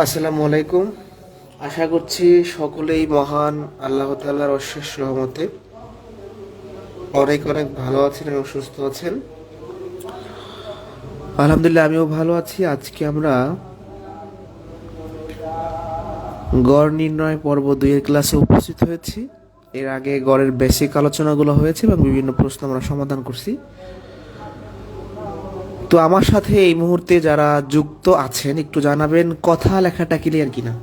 আসসালামু আলাইকুম। আশা করছি সকলেই মহান আল্লাহ তাআলার অশেষ রহমতে অনেক অনেক ভালো আছেন এবং সুস্থ আছেন। আলহামদুলিল্লাহ আমিও ভালো আছি। আজকে আমরা গড় নির্ণয় পর্ব 2 এর ক্লাসে উপস্থিত হয়েছি। এর আগে গড়ের বেসিক আলোচনাগুলো হয়েছে এবং বিভিন্ন প্রশ্ন আমরা সমাধান করছি। তো আমার সাথে এই মুহূর্তে যারা যুক্ত আছেন একটু জানাবেন কথা লেখাটা ক্লিয়ার কিনা।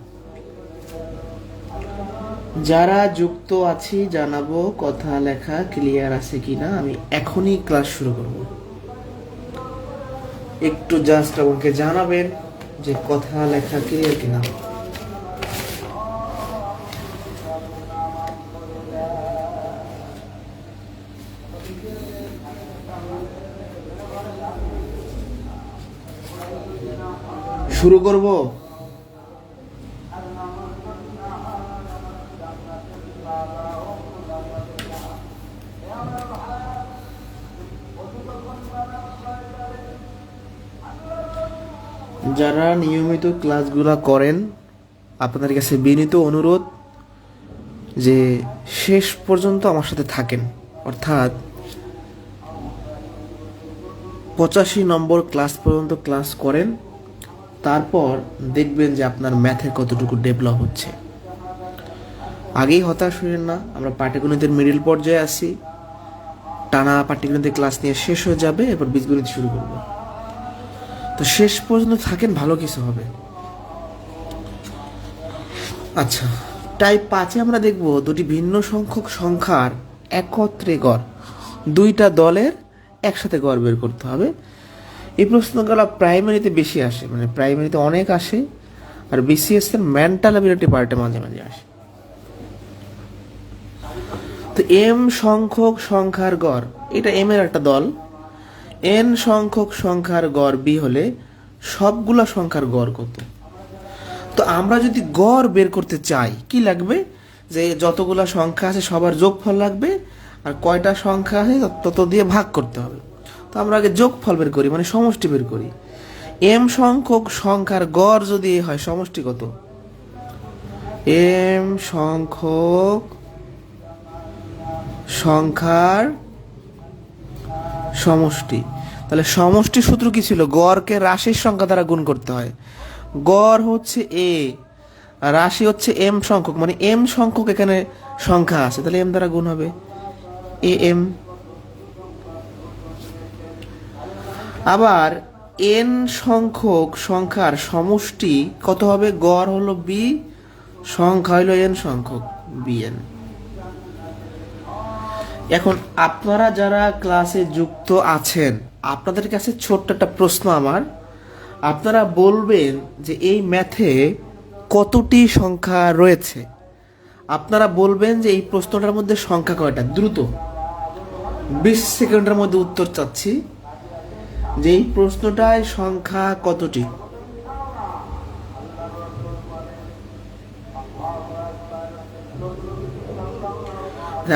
যারা যুক্ত আছি জানাবো কথা লেখা ক্লিয়ার আছে কিনা। আমি এখনই ক্লাস শুরু করব। একটু জাস্ট আমাকে জানাবেন যে কথা লেখা ক্লিয়ার কিনা। শুরু করব। যারা নিয়মিত ক্লাসগুলো করেন আপনাদের কাছে বিনীত অনুরোধ যে শেষ পর্যন্ত আমার সাথে থাকেন, অর্থাৎ 85 নম্বর ক্লাস পর্যন্ত ক্লাস করেন। তারপর দেখবেন যে আপনার ম্যাথের কতটুকু ডেভেলপ হচ্ছে। আগেই হতাশ হইলেন না, আমরা পাটিগণিতের মিডল পর্যায়ে আছি। টানা পাটিগণিতের ক্লাস নিয়ে শেষ হয়ে যাবে, এরপর বীজগণিত শুরু করব। তো শেষ পর্যন্ত থাকেন, ভালো কিছু হবে। আচ্ছা, টাইপ 5-এ আমরা দেখব দুটি ভিন্ন সংখ্যক সংখ্যার একত্রে গড়, দুইটা দলের একসাথে গড় বের করতে হবে। এই প্রশ্নগুলো প্রাইমারিতে বেশি আসে, মানে প্রাইমারিতে অনেক আসে, আর বিসিএস এর মেন্টাল অ্যাবিলিটি পার্টে মাঝে মাঝে আসে। তো এম সংখ্যক সংখ্যার গড়, এটা এম এর একটা দল। এন সংখ্যক সংখ্যার গড় বি হলে সবগুলা সংখ্যার গড় কত? তো আমরা যদি গড় বের করতে চাই কি লাগবে, যে যতগুলা সংখ্যা আছে সবার যোগফল লাগবে, আর কয়টা সংখ্যা আছে তত দিয়ে ভাগ করতে হবে। তো আমরা আগে যোগফল বের করি, মানে সমষ্টি বের করি। এম সংখ্যক সংখ্যার গড় যদি হয়, সমষ্টি কত? এম সংখ্যক সংখ্যার সমষ্টি। তাহলে সমষ্টি সূত্র কি ছিল? গড়কে রাশির সংখ্যা দ্বারা গুণ করতে হয়। গড় হচ্ছে এ, রাশি হচ্ছে এম সংখ্যক, মানে এম সংখ্যক এখানে সংখ্যা আছে, তাহলে এম দ্বারা গুণ হবে এ এম। আবার এন সংখ্যক সংখ্যার সমষ্টি কত হবে? গড় হলো বি, সংখ্যা হলো এন সংখ্যক বি এন। এখন আপনারা যারা ক্লাসে যুক্ত আছেন, আপনাদের কাছে ছোট্ট একটা প্রশ্ন আমার। আপনারা বলবেন যে এই ম্যাথে কতটি সংখ্যা রয়েছে। আপনারা বলবেন যে এই প্রশ্নটার মধ্যে সংখ্যা কয়টা। দ্রুত 20 সেকেন্ডের মধ্যে উত্তর চাচ্ছি যে এই প্রশ্নটায় সংখ্যা কতটি।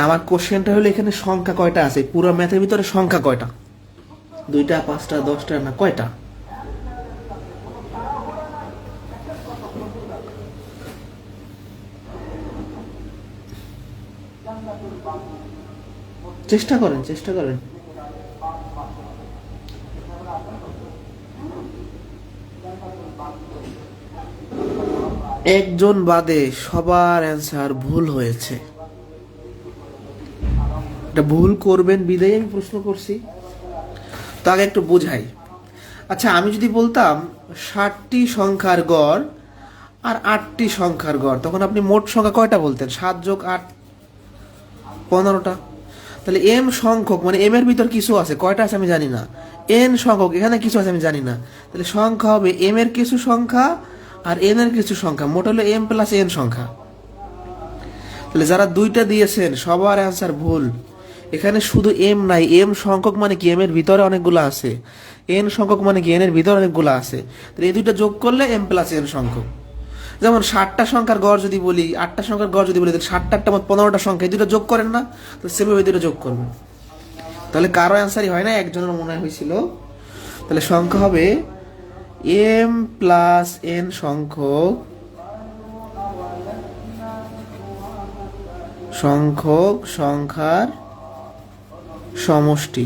আমার কোশ্চেনটা হলো এখানে সংখ্যা কয়টা আছে, পুরো ম্যাথের ভিতরে সংখ্যা কয়টা? 2টা, 5টা, 10টা, না কয়টা? চেষ্টা করেন, চেষ্টা করেন। একজন বাদে সবার অ্যান্সার ভুল হয়েছে। এটা ভুল করবেন বিদায় আমি প্রশ্ন করছি। তো আগে একটু বোঝাই। আচ্ছা, আমি যদি বলতাম 60টি সংখ্যার গড় আর 8টি সংখ্যার গড়, তখন আপনি মোট সংখ্যা কয়টা বলতেন? 7 যোগ 8 15টা। তাহলে এম সংখ্যক, মানে এম এর ভিতর কিছু আছে, কয়টা আছে আমি জানি না। এন সংখ্যক, এখানে কিছু আছে আমি জানি না। তাহলে সংখ্যা হবে এম এর কিছু সংখ্যা আর এন এর কিছু সংখ্যা, মোট হলো এম প্লাস এন সংখ্যা। তাহলে যারা 2টা দিয়েছেন সবার অ্যান্সার ভুল। এখানে শুধু এম নাই, এম সংখ্যক মানে কি এম এর ভিতরে অনেকগুলো আছে, এন সংখ্যক মানে কি এন এর ভিতরে অনেকগুলো আছে। তাহলে এই দুইটা যোগ করলে এম প্লাস এন সংখ্যক। যেমন 60টা সংখ্যার গড় যদি বলি, 8টা সংখ্যার গড় যদি বলি, তাহলে 60টা 8টা 15টা সংখ্যা, এই দুটো যোগ করেন না? তো সেভাবে দুটো যোগ করবেন। তাহলে কারো অ্যান্সারই হয় না, একজনের মনে হয়েছিল। তাহলে সংখ্যা হবে এম প্লাস এন সংখ্যক সংখ্যার সমষ্টি।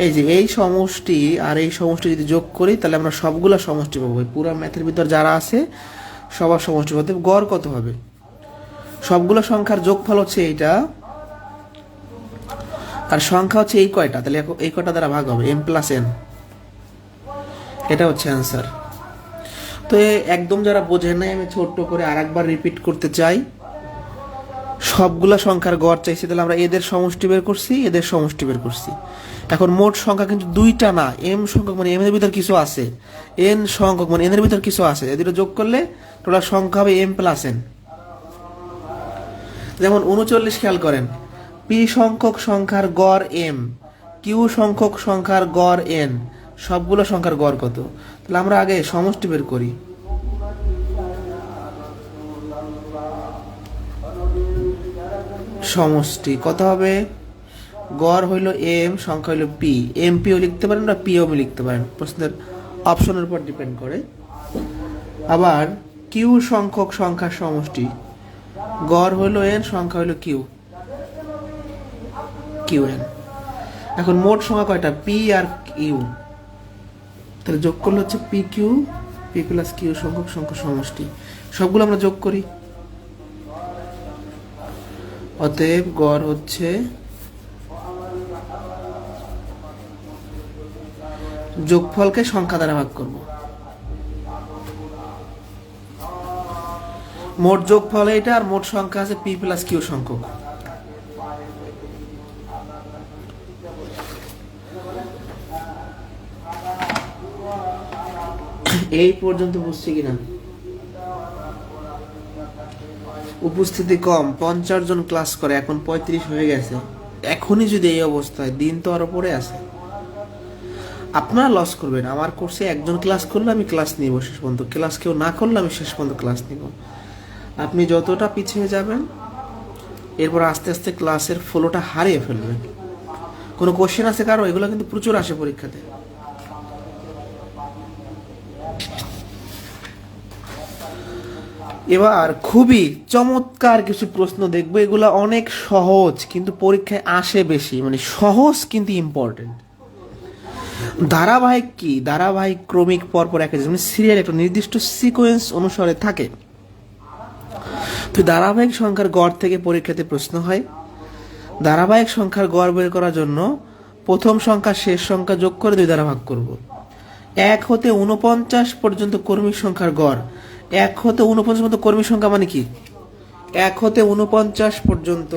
এই যে এই সমষ্টি আর এই সমষ্টি যদি যোগ করি তাহলে আমরা সবগুলা সমষ্টি পাবো। পুরো ম্যাথের ভিতর যারা আছে সবার সমষ্টি পাবো। গড় কত হবে? সবগুলো সংখ্যার যোগফল হচ্ছে এইটা, আর সংখ্যা হচ্ছে এই কয়টা, তাহলে এই কয়টা দ্বারা ভাগ হবে, এম প্লাস এন। এটা হচ্ছে অ্যান্সার। তো একদম যারা বোঝেন নাই আমি ছোট্ট করে আরেকবার রিপিট করতে চাই। সবগুলা সংখ্যার গড় চাইছি, তাহলে আমরা এদের সমষ্টি বের করছি, এদের সমষ্টি বের করছি। এখন মোট সংখ্যা কিন্তু দুইটা না, এম সংখ্যক মানে এম এর ভিতর কিছু আছে, এন সংখ্যক মানে এন এর ভিতর কিছু আছে, এদের যোগ করলে টোটাল সংখ্যা হবে এম প্লাস এন। যেমন 39 খেয়াল করেন, পি সংখ্যক সংখ্যার গড় এম, কিউ সংখ্যক সংখ্যার গড় এন, সবগুলো সংখ্যার গড় কত? তাহলে আমরা আগে সমষ্টি বের করি। সমষ্টি কত হবে? গড় হইল এম, সংখ্যা হইল পি। এম পিও লিখতে পারেন বা পিও লিখতে পারেন, প্রশ্নের অপশনের উপর ডিপেন্ড করে। আবার কিউ সংখ্যক সংখ্যার সমষ্টি, গড় হইল এন, সংখ্যা হইল কিউ, কিউ এন। এখন মোট সংখ্যা কয়টা? পি আর কিউ, তাহলে যোগ করলে হচ্ছে P Q, P plus Q সংখ্যক সংখ্যার সমষ্টি। সবগুলো আমরা যোগ করি, অতএব গড় হচ্ছে যোগফলকে সংখ্যা দ্বারা ভাগ করব। মোট যোগফল এটা, আর মোট সংখ্যা আছে পি প্লাস কিউ সংখ্যক। এই পর্যন্ত বুঝছি কিনা? উপস্থিতি কম, 50 জন ক্লাস করে, এখন 35 হয়ে গেছে। এখনই যদি এই অবস্থায়, দিন তো আরো পরে আছে। আপনারা লস করবেন, আমার কোর্সে একজন ক্লাস করলে আমি ক্লাস নিব শেষ পর্যন্ত, ক্লাস কেউ না করলে আমি শেষ পর্যন্ত ক্লাস নিব। আপনি যতটা পিছিয়ে যাবেন এরপর আস্তে আস্তে ক্লাসের ফ্লোটা হারিয়ে ফেলবেন। কোনো কোশ্চেন আছে কারো? এগুলো কিন্তু প্রচুর আসে পরীক্ষাতে। এবার খুবই চমৎকার কিছু প্রশ্ন দেখবো, এগুলো অনেক সহজ কিন্তু পরীক্ষায় আসে বেশি, মানে সহজ কিন্তু ইম্পর্টেন্ট। ধারাবাহিক কি? ধারাবাহিক ক্রমিক পরপর এক, মানে সিরিয়াল একটা নির্দিষ্ট সিকোয়েন্স অনুসারে থাকে। তো ধারাবাহিক সংখ্যার গড় থেকে পরীক্ষাতে প্রশ্ন হয়। ধারাবাহিক সংখ্যার গড় বের করার জন্য প্রথম সংখ্যা শেষ সংখ্যা যোগ করে 2 দ্বারা ভাগ করব। 1 হতে 49 পর্যন্ত কর্মিক সংখ্যার গড়। 1 হতে 49 পর্যন্ত কর্মিক সংখ্যা মানে কি? 1 হতে 49 পর্যন্ত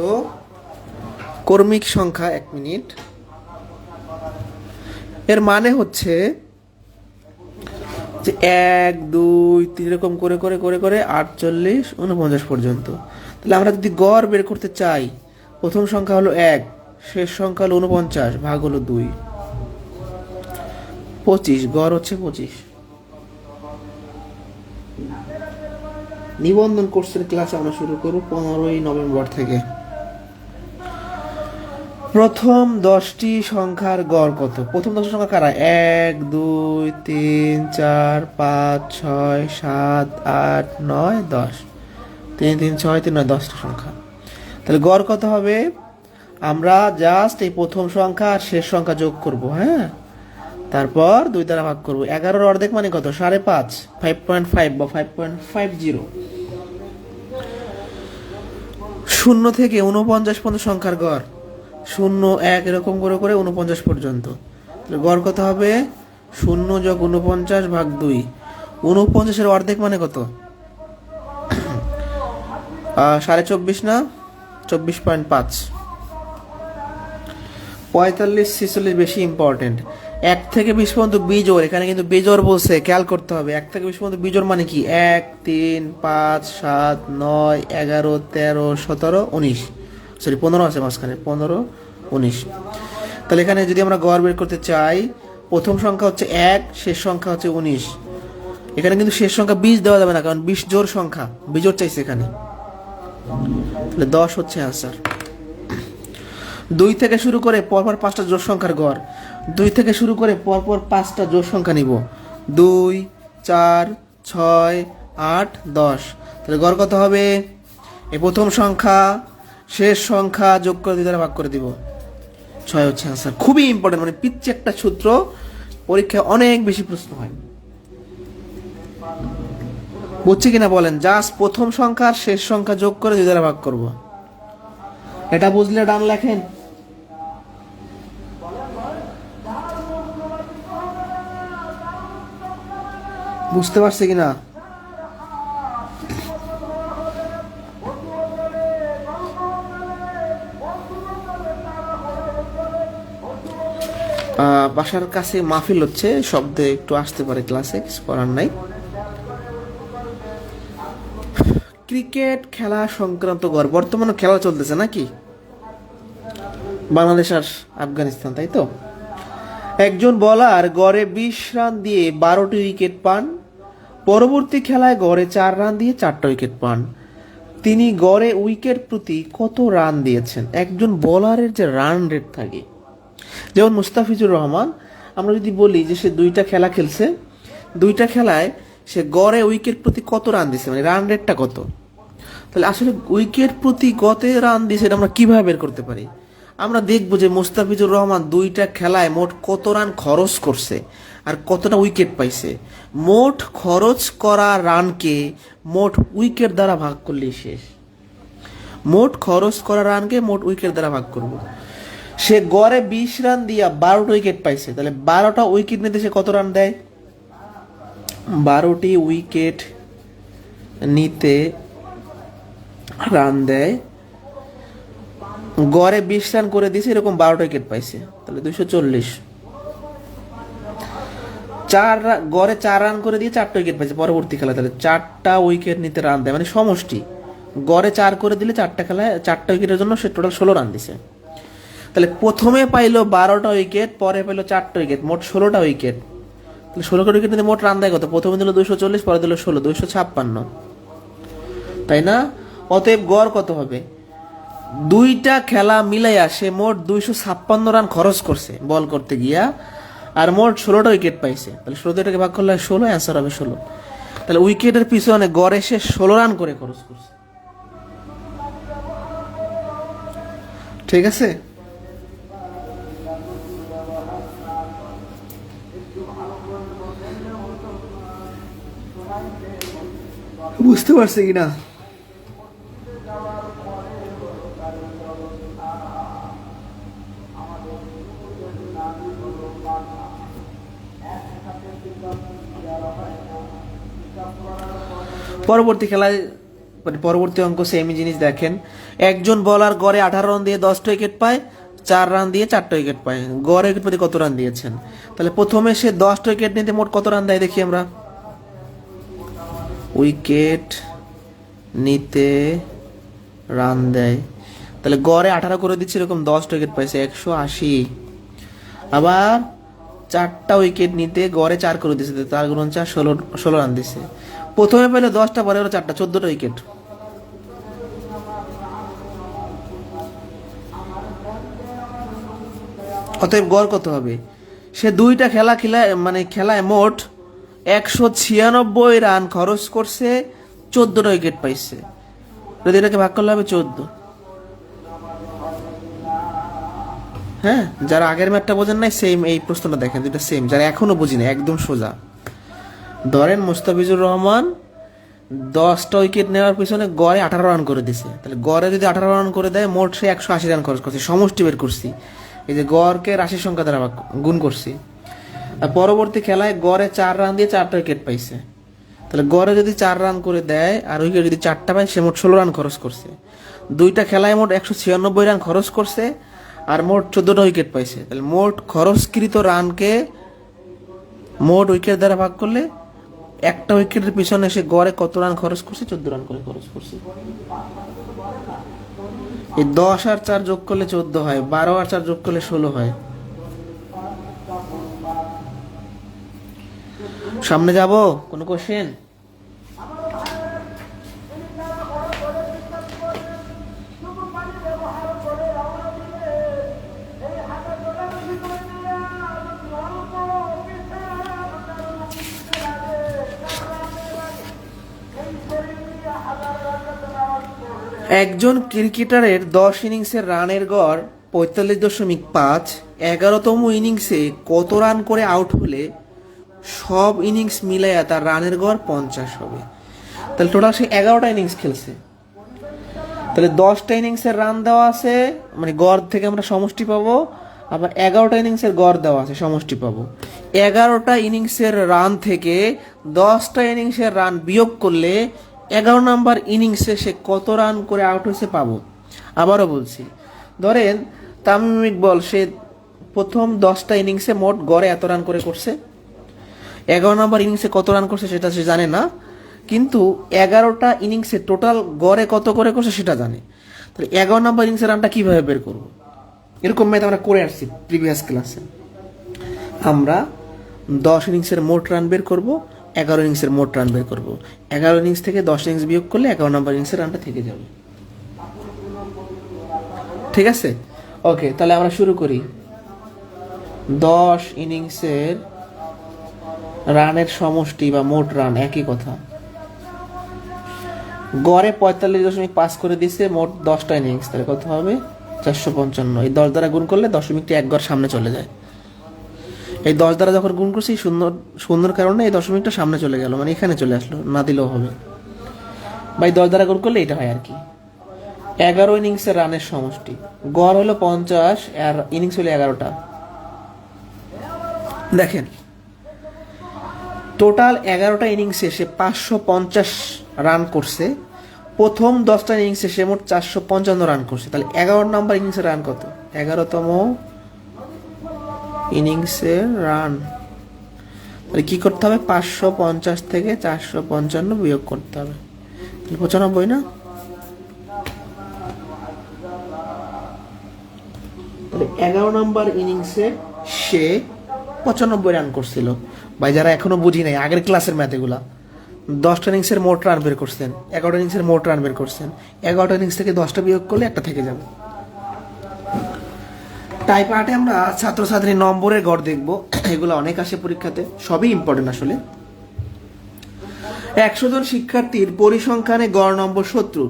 কর্মিক সংখ্যা, 1 মিনিট, এর মানে হচ্ছে যে 1 2 3 এরকম করে করে করে করে 48 49 পর্যন্ত। তাহলে আমরা যদি গড় বের করতে চাই, প্রথম সংখ্যা হলো 1, শেষ সংখ্যা হলো 49, ভাগ হলো 2, 25, গড় হচ্ছে 25। নিবন্ধন কোর্সের ক্লাস আমরা শুরু করব 15ই নভেম্বর থেকে। প্রথম 10টি সংখ্যার গড় কত? প্রথম 10টি সংখ্যা কারা? 1 2 3 4 5 6 7 8 9 10, 3 3 6 3 9, 10টি সংখ্যা। তাহলে গড় কত হবে? আমরা জাস্ট এই প্রথম সংখ্যা আর শেষ সংখ্যা যোগ করব, হ্যাঁ, তারপর 2 দ্বারা ভাগ করব। 11-এর অর্ধেক মানে কত? 5.5, 5.5 বা 5.50। 0 থেকে 49 পর্যন্ত সংখ্যার গড়, 0 1 এরকম করে করে 49 পর্যন্ত। গড় কত হবে? 0 যোগ 49 ভাগ 2। 49-এর অর্ধেক মানে কত? 24.5 না? 24.5। 45 46 বেশি ইম্পর্টেন্ট। 1 থেকে 20 পর্যন্ত বিজোড়, এখানে কিন্তু বিজোড় বলছে, খেয়াল করতে হবে। 1 থেকে 20 পর্যন্ত বিজোড় মানে কি? 1 3 5 7 9 11 13 17 19, সরি 15 আছে মাঝখানে, 15 19। তাহলে এখানে যদি আমরা গড় বের করতে চাই, প্রথম সংখ্যা হচ্ছে 1, শেষ সংখ্যা হচ্ছে 19। এখানে কিন্তু শেষ সংখ্যা 20 দেওয়া যাবে না, কারণ 20 জোড় সংখ্যা, বিজোড় চাইছে এখানে। তাহলে 10 হচ্ছে আনসার। 2 থেকে শুরু করে পরপর 5টা জোড় সংখ্যার গড়। 2 থেকে শুরু করে পরপর 5টা জোড় সংখ্যা নিব। 2 4, 6, 8, 10। তাহলে গড় কত হবে? এই প্রথম সংখ্যা শেষ সংখ্যা যোগ করে 2 দ্বারা ভাগ করে দিব। 6 হচ্ছে আনসার। খুবই ইম্পর্টেন্ট, মানে পিচ্ছে একটা সূত্র, পরীক্ষায় অনেক বেশি প্রশ্ন হয়। বুঝছি কিনা বলেন? জাস্ট প্রথম সংখ্যা আর শেষ সংখ্যা যোগ করে 2 দ্বারা ভাগ করব। এটা বুঝলে ডান লেখেন। বুঝতে পারছে কিনা? বাসার কাছে মাহফিল হচ্ছে, শব্দে একটু আসতে পারে ক্লাসে, কিছু করার নাই। ক্রিকেট খেলা সংক্রান্ত গড়, বর্তমানে খেলা চলতেছে নাকি বাংলাদেশ আর আফগানিস্তান, তাই তো? একজন বলার গড়ে 20 রান দিয়ে 12টি উইকেট পান, পরবর্তী খেলায় গড়ে 4 রান দিয়ে 4টা উইকেট পান। তিনি গড়ে উইকেট প্রতি কত রান দিয়েছেন? একজন বোলারের যে রান রেট থাকে, যেমন মুস্তাফিজুর রহমান, আমরা যদি বলি যে সে 2টা খেলা খেলছে, 2টা খেলায় সে গড়ে উইকেট প্রতি কত রান দিছে, মানে রান রেটটা কত, তাহলে আসলে উইকেট প্রতি কত রান দিছে এটা আমরা কিভাবে বের করতে পারি? আমরা দেখবো যে মুস্তাফিজুর রহমান 2টা খেলায় মোট কত রান খরচ করছে আর কতটা উইকেট পাইছে। মোট খরচ করা রানকে মোট উইকেট দ্বারা ভাগ করলেই শেষ। মোট খরচ করা রানকে মোট উইকেট দ্বারা ভাগ করব। সে গড়ে 20 রান দিয়া 12টা উইকেট পাইছে, তাহলে 12টা উইকেট নিতে সে কত রান দেয়? 12টি উইকেট নিতে রান দেয়, গড়ে 20 রান করে দিয়েছে, এরকম 12টা উইকেট পাইছে, তাহলে 240। গড়ে 4 রান করে দিয়ে 4টা উইকেট পাইছে পরবর্তী খেলা, তাহলে 4টা উইকেট নিতে রান দেয়, মানে সমষ্টি। গড়ে 4 করে দিলে 4টা খেলায় 4টা উইকেটের জন্য সে টোটাল 16 রান দিছে। তাহলে প্রথমে পাইলো 12টা উইকেট, পরে পাইলো 4টা উইকেট, মোট 16টা উইকেট। তাহলে 16টা উইকেট নিতে মোট রান দেয় কত? প্রথমে দিল 240, পরে দিল 16, 256, তাই না? অতএব গড় কত হবে? 2টা খেলা মিলাইয়া সে মোট 256 রান খরচ করছে বল করতে গিয়া, আর মোট 16টা উইকেট পাইছে। তাহলে 16টাকে ভাগ করলে 16, অ্যান্সার হবে 16। তাহলে উইকেটের পিছনে গড়ে সে 16 রান করে খরচ করছে। ঠিক আছে? বুঝতে পারছি কিনা? পরবর্তী খেলায়, পরবর্তী অঙ্ক সেমই জিনিস দেখেন। একজন বলার গড়ে 18 রান দিয়ে 10টা উইকেট পায়, 4 রান দিয়ে 4টা উইকেট পায়। গড়ে উইকেট প্রতি কত রান দিয়েছেন? তাহলে প্রথমে সে 10টা উইকেট নিতে মোট কত রান দেয় দেখি আমরা। উইকেট নিতে রান দেয়, তাহলে গড়ে 18 করে দিচ্ছে, এরকম 10টা উইকেট পাইছে, 180। আবার 4টা উইকেট নিতে গড়ে 4 করে দিচ্ছে, তার গুণন 4, 16 রান দিছে। প্রথমে পেলে 10টা, পরে 4টা, 14টা উইকেট। অতএব গড় কত হবে? সে 2টা খেলায় মোট 196 রান খরচ করছে, 14টা উইকেট পাইছে। যদি এটাকে ভাগ করলে হবে 14। হ্যাঁ, যারা আগের ম্যাচটা বোঝেন নাই, সেম এই প্রশ্নটা দেখেন, যেটা সেম, যারা এখনো বুঝি না, একদম সোজা। ধরেন মুস্তাফিজুর রহমান 10টা উইকেট নেওয়ার পিছনে গড়ে 18 রান করে দিছে, তাহলে গড়ে যদি 18 রান করে দেয়, মোট সে 180 রান খরচ করছে। সমষ্টি বের করছি, এই যে গড়কে রাশির সংখ্যা দ্বারা গুণ করছি। আর পরবর্তী খেলায় গড়ে 4 রান দিয়ে 4টা উইকেট পাইছে, তাহলে গড়ে যদি 4 রান করে দেয় আর উইকেট যদি 4টা পায়, সে মোট 16 রান খরচ করছে। 2টা খেলায় মোট 196 রান খরচ করছে আর মোট 14টা উইকেট পাইছে। তাহলে মোট খরচকৃত রানকে মোট উইকেট দ্বারা ভাগ করলে একটা উইকেটের পিছনে সে গড়ে কত রান খরচ করছে? 14 রান করে খরচ করছে। এই 10 আর 4 যোগ করলে 14 হয়, 12 আর 4 যোগ করলে 16 হয়। সামনে যাব, কোনো কোশ্চেন? একজন ক্রিকেটারের 10 ইনিংসের রানের গড় 45.5, 11তম ইনিংসে কত রান করে আউট হলে সব ইনিংস মিলাইয়া তার রানের গড় 50 হবে? তাহলে টোটাল সে 11টা ইনিংস খেলছে, তাহলে 10টা ইনিংসের রান দেওয়া আছে, মানে গড় থেকে আমরা সমষ্টি পাবো, আবার 11টা ইনিংসের গড় দেওয়া আছে, সমষ্টি পাবো। 11টা ইনিংসের রান থেকে 10টা ইনিংসের রান বিয়োগ করলে 11 নম্বর ইনিংসে সে কত রান করে আউট হয়েছে পাবো। আবারও বলছি, ধরেন তামিম ইকবল সে প্রথম 10টা ইনিংসে মোট গড়ে এত রান করে করছে, 11 নম্বর ইনিংসে কত রান করছে সেটা সে জানে না, কিন্তু 11টা ইনিংসে টোটাল গড়ে কত করে করছে সেটা জানে। তাহলে 11 নম্বর ইনিংসের রানটা কিভাবে বের করবো? এরকম ম্যাথ আমরা করে আসছি প্রিভিয়াস ক্লাসে। আমরা 10 ইনিংসের মোট রান বের করব, 11 ইনিংসের মোট রান বের করব, 11 ইনিংস থেকে 10 ইনিংস বিয়োগ করলে 11 নম্বর ইনিংসের রানটা থেকে যাবে। ঠিক আছে, ওকে, তাহলে আমরা শুরু করি। 10 ইনিংসের রানের সমষ্টি বা মোট রান, একই কথা। গড়ে 45.5 করে দিছে, মোট 10টা ইনিংস, তাহলে কত হবে? 455। এই 10 দ্বারা গুণ করলে দশমিকটি এক গড় সামনে চলে যায়। এই 10 দ্বারা যখন গুণ করছি শূন্যর কারণে এই দশমিকটা সামনে চলে গেল, মানে এখানে চলে আসলো, না দিলেও হবে। বা এই 10 দ্বারা গুণ করলে এটা হয় আর কি। 11 ইনিংসের রানের সমষ্টি, গড় হলো 50 আর ইনিংস হলো 11টা। দেখেন টোটাল 11টা ইনিংসে সে 550 রান করছে, প্রথম 10টা ইনিংসে সে মোট 455 রান করছে। তাহলে 11 নম্বর ইনিংসের রান কত? 11তম ইনিংসের রান, তাহলে কি করতে হবে? 550 থেকে 455 বিয়োগ করতে হবে, 95 না? তাহলে 11 নম্বর ইনিংসে সে 95 রান করছিল। ভাই যারা এখনো বুঝি নাই আগের ক্লাসের ম্যাথ এগুলা, 10টা ইনিংসের মোট রান বের করছেন, 11টা ইনিংসের মোট রান বের করছেন, 11টা ইনিংস থেকে 10টা বিয়োগ করলে একটা থেকে যাবে। টাইপ 8-এ আমরা ছাত্রছাত্রী নম্বরের গড় দেখব, এগুলো অনেক আসে পরীক্ষাতে, সবই ইম্পর্টেন্ট আসলে। 100 জন শিক্ষার্থীর পরিসংখ্যানে গড় নম্বর 70,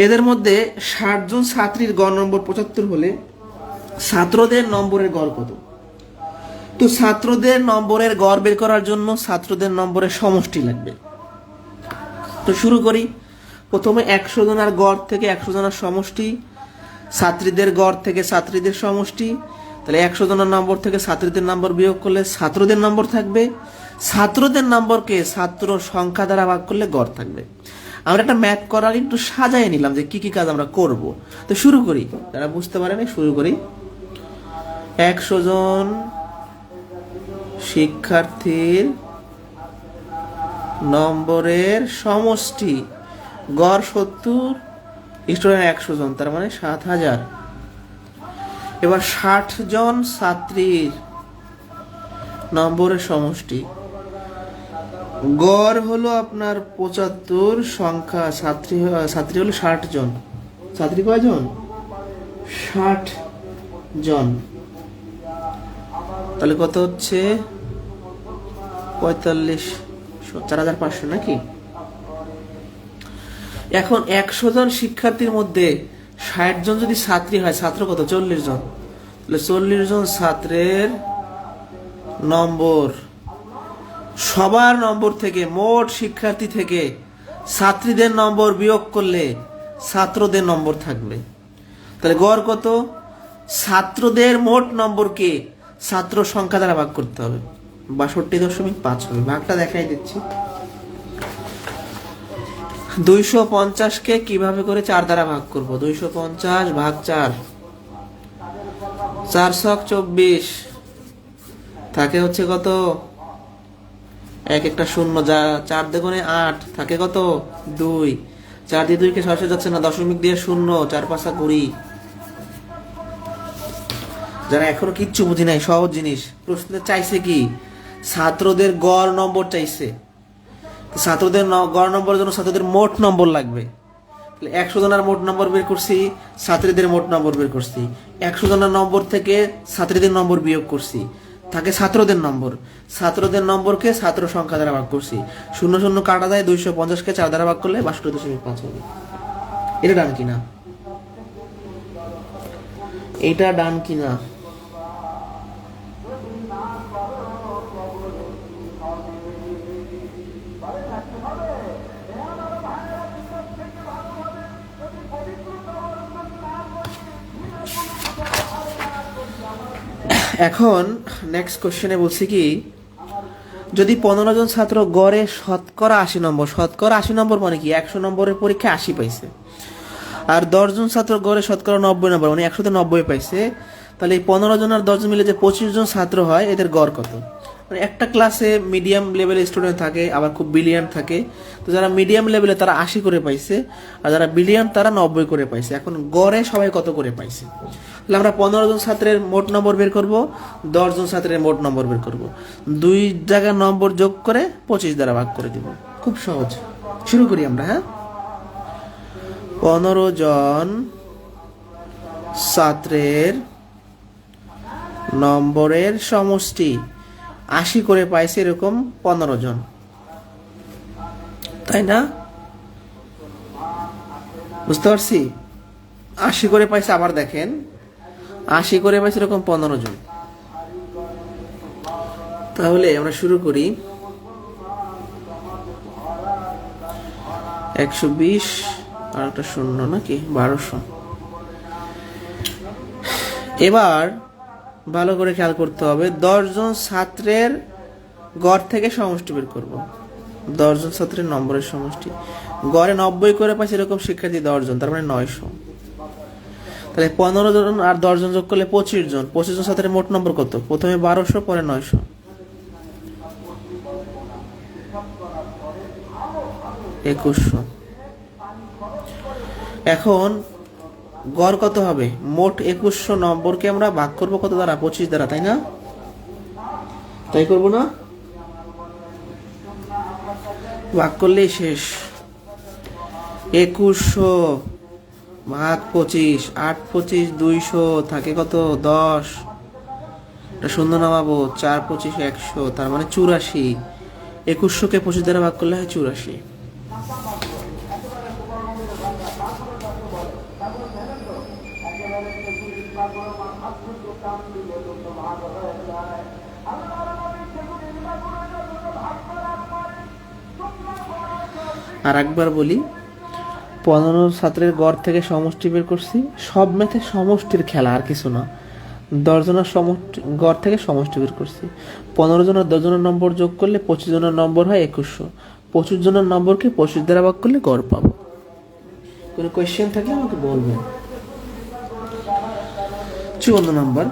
এদের মধ্যে 60 জন ছাত্রীর গড় নম্বর 75 হলে ছাত্রদের নম্বরের গড় কত? তো ছাত্রদের নম্বরের গড় বের করার জন্য ছাত্রদের নম্বরের সমষ্টি লাগবে। তো শুরু করি, প্রথমে 100 জনের গড় থেকে 100 জনের সমষ্টি, ছাত্রীদের গড় থেকে ছাত্রীদের সমষ্টি। তাহলে 100 জনের নম্বর থেকে ছাত্রীদের নম্বর বিয়োগ করলে ছাত্রদের নম্বর থাকবে, ছাত্রদের নম্বরকে ছাত্র সংখ্যা দ্বারা ভাগ করলে গড় থাকবে। আমরা একটা ম্যাথ করার একটু সাজাই নিলাম যে কি কি কাজ আমরা করব। তো শুরু করি, যারা বুঝতে পারেন শুরু করি। 100 জন শিক্ষার্থীর নম্বরের সমষ্টি, গড় 70, স্টুডেন্ট 100 জন, তার মানে 7000। এবার 60 জন ছাত্রীর নম্বরের সমষ্টি, গড় হলো আপনার 75, সংখ্যা ছাত্রী হলো 60 জন, ছাত্রী কয়জন? 60 জন, তাহলে কত হচ্ছে? 45, 4500 নাকি? এখন 100 জন শিক্ষার্থীর মধ্যে 60 জন যদি ছাত্রী হয়, ছাত্র কত? 40 জন, তাহলে 40 জন ছাত্রের নম্বর, সবার নম্বর থেকে মোট শিক্ষার্থী থেকে ছাত্রীদের নম্বর বিয়োগ করলে ছাত্রদের নম্বর থাকবে। তাহলে গড় কত? ছাত্রদের মোট নম্বরকে ছাত্র সংখ্যা দ্বারা ভাগ করতে হবে, 62.5 হবে। ভাগটা দেখাই দিচ্ছি। 250-কে কিভাবে করে 4 দ্বারা ভাগ করব? 250 ভাগ 4, 4 ছক 24, থাকে হচ্ছে কত? একটা শূন্য, যা 4 দ্বিগুণে 8, থাকে কত? 2, 4 দিয়ে 2কে সরাসরি যাচ্ছে না, দশমিক দিয়ে 0, 4 5 20। যারা এখনো কিচ্ছু বুঝি নাই, সহজ জিনিস, প্রশ্নে চাইছে কি? ছাত্রদের গড় নম্বর চাইছে। ছাত্রদের গড় নম্বরের জন্য ছাত্রদের মোট নম্বর লাগবে। 100 জনের মোট নম্বর বের করছি, ছাত্রীদের মোট নম্বর বের করছি, 100 জনের নম্বর থেকে ছাত্রীদের নম্বর বিয়োগ করছি, থাকে ছাত্রদের নম্বর, ছাত্রদের নম্বরকে ছাত্র সংখ্যা দ্বারা ভাগ করছি, 0 0 কাটা যায়, 250-কে 4 দ্বারা ভাগ করলে 62.5 হবে। এটা ডান কিনা, এটা ডান কিনা? এখন নেক্সট কোশ্চেনে বলছি কি, যদি 15 জন ছাত্র গড়ে শতকরা 80 নম্বর, শতকরা 80 নম্বর মানে কি 100 নম্বরের পরীক্ষায় 80 পাইছে, আর 10 জন ছাত্র গড়ে শতকরা 90 নম্বর মানে 100তে 90 পাইছে, তাহলে এই 15 জন আর 10 জন মিলে যে 25 জন ছাত্র হয় এদের গড় কত? মানে একটা ক্লাসে মিডিয়াম লেভেলের স্টুডেন্ট থাকে, আবার খুব ব্রিলিয়ান্ট থাকে। তো যারা মিডিয়াম লেভেলে তারা 80 করে পাইছে, আর যারা ব্রিলিয়ান্ট তারা 90 করে পাইছে। এখন গড়ে সবাই কত করে পাইছে? তাহলে আমরা 15 জন ছাত্রের মোট নম্বর বের করব, 10 জন ছাত্রের মোট নম্বর বের করব, দুই জায়গার নম্বর যোগ করে 25 দ্বারা ভাগ করে দিব। খুব সহজ। শুরু করি আমরা। হ্যাঁ, 15 জন ছাত্রের নম্বরের সমষ্টি 80 করে পাইছে এরকম 15 জন, তাই না? বুঝতে পারছি? 80 করে পাইছে, আবার দেখেন 80 করে পাইছে এরকম 15 জন। তাহলে আমরা শুরু করি। 120 আর একটা শূন্য নাকি 1200। এবার ভালো করে খেয়াল করতে হবে, 10 জন ছাত্রের গড় থেকে সমষ্টি বের করব। 10 জন ছাত্রের নম্বরের সমষ্টি, গড়ে 90 করে পাইছে এরকম শিক্ষার্থী 10 জন, তার মানে 900। তাহলে 15 জন আর 10 জন যোগ করলে 25 জন। 25 জন ছাত্রের মোট নম্বর কত? প্রথমে 1200, পরে 900। এখন গড় কত হবে? মোট 2100 নম্বরকে আমরা ভাগ করব কত দ্বারা? 25 দ্বারা, তাই না? তাই করব না? ভাগ করলেই শেষ। 2100 ভাগ 25, 8 25 200, থাকে কত? 10। এটা শূন্য নামাবো, 4 25 100, তার মানে 84। 2100কে 25 দ্বারা ভাগ করলে হয় 84। আর একবার বলি, 15 ছাত্রের গড় থেকে সমষ্টি বের করছি। সব ম্যাথে সমষ্টির খেলা, আর কিছু না। 10 জনের গড় থেকে সমষ্টি বের করছি। 15 জনের 10 জনের নম্বর যোগ করলে 25 জনের নম্বর হয় 2100। 25 জনের নম্বরকে 25 দ্বারা ভাগ করলে গড় পাবো। কোনো কোয়েশ্চেন থাকলে আমাকে বলবেন। 54 নম্বর,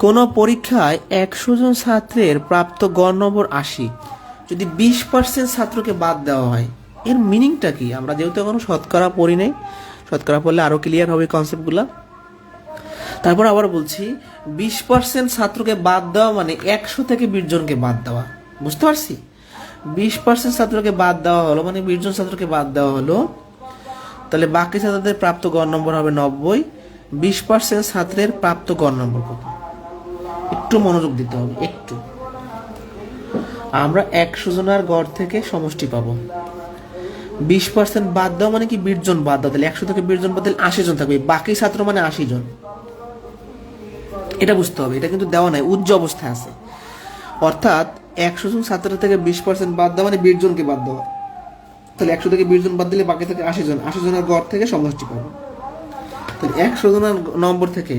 কোন পরীক্ষায় 100 জন ছাত্রের প্রাপ্ত গড় নম্বর 80, যদি 20% ছাত্রকে বাদ দেওয়া হয়, এর মিনিংটা কি? আমরা যেহেতু এখনো শতকরা পড়ি নাই, শতকরা পড়লে আরো ক্লিয়ার হবে কনসেপ্টগুলো। তারপর আবার বলছি, 20% ছাত্রকে বাদ দেওয়া মানে 100 থেকে 20 জনকে বাদ দেওয়া। বুঝতে পারছি? 20% ছাত্রকে বাদ দেওয়া হলো মানে 20 জন ছাত্রকে বাদ দেওয়া হলো, তাহলে বাকি ছাত্রদের প্রাপ্ত গড় নম্বর হবে 90। 20% ছাত্রের প্রাপ্ত গড় নম্বর কত? একটু মনোযোগ দিতে হবে, একটু। আমরা 100 জনের গড় থেকে সমষ্টি পাবো। 20% বাদ দেওয়া মানে কি 20 জন বাদ দেওয়া, তাহলে 100 থেকে 20 জন বাদ দিলে 80 জন থাকবে। বাকি ছাত্র মানে 80 জন। এটা বুঝতে হবে, এটা কিন্তু দেওয়া নাই, উচ্চ অবস্থায় আছে। অর্থাৎ 100 জন ছাত্র থেকে 20% বাদ দেওয়া মানে 20 জনকে বাদ দেওয়া। তাহলে 100 থেকে 20 জন বাদ দিলে বাকি থাকে 80 জন। 80 জনের গড় থেকে সমষ্টি পাবো। তাহলে 100 জনের নম্বর থেকে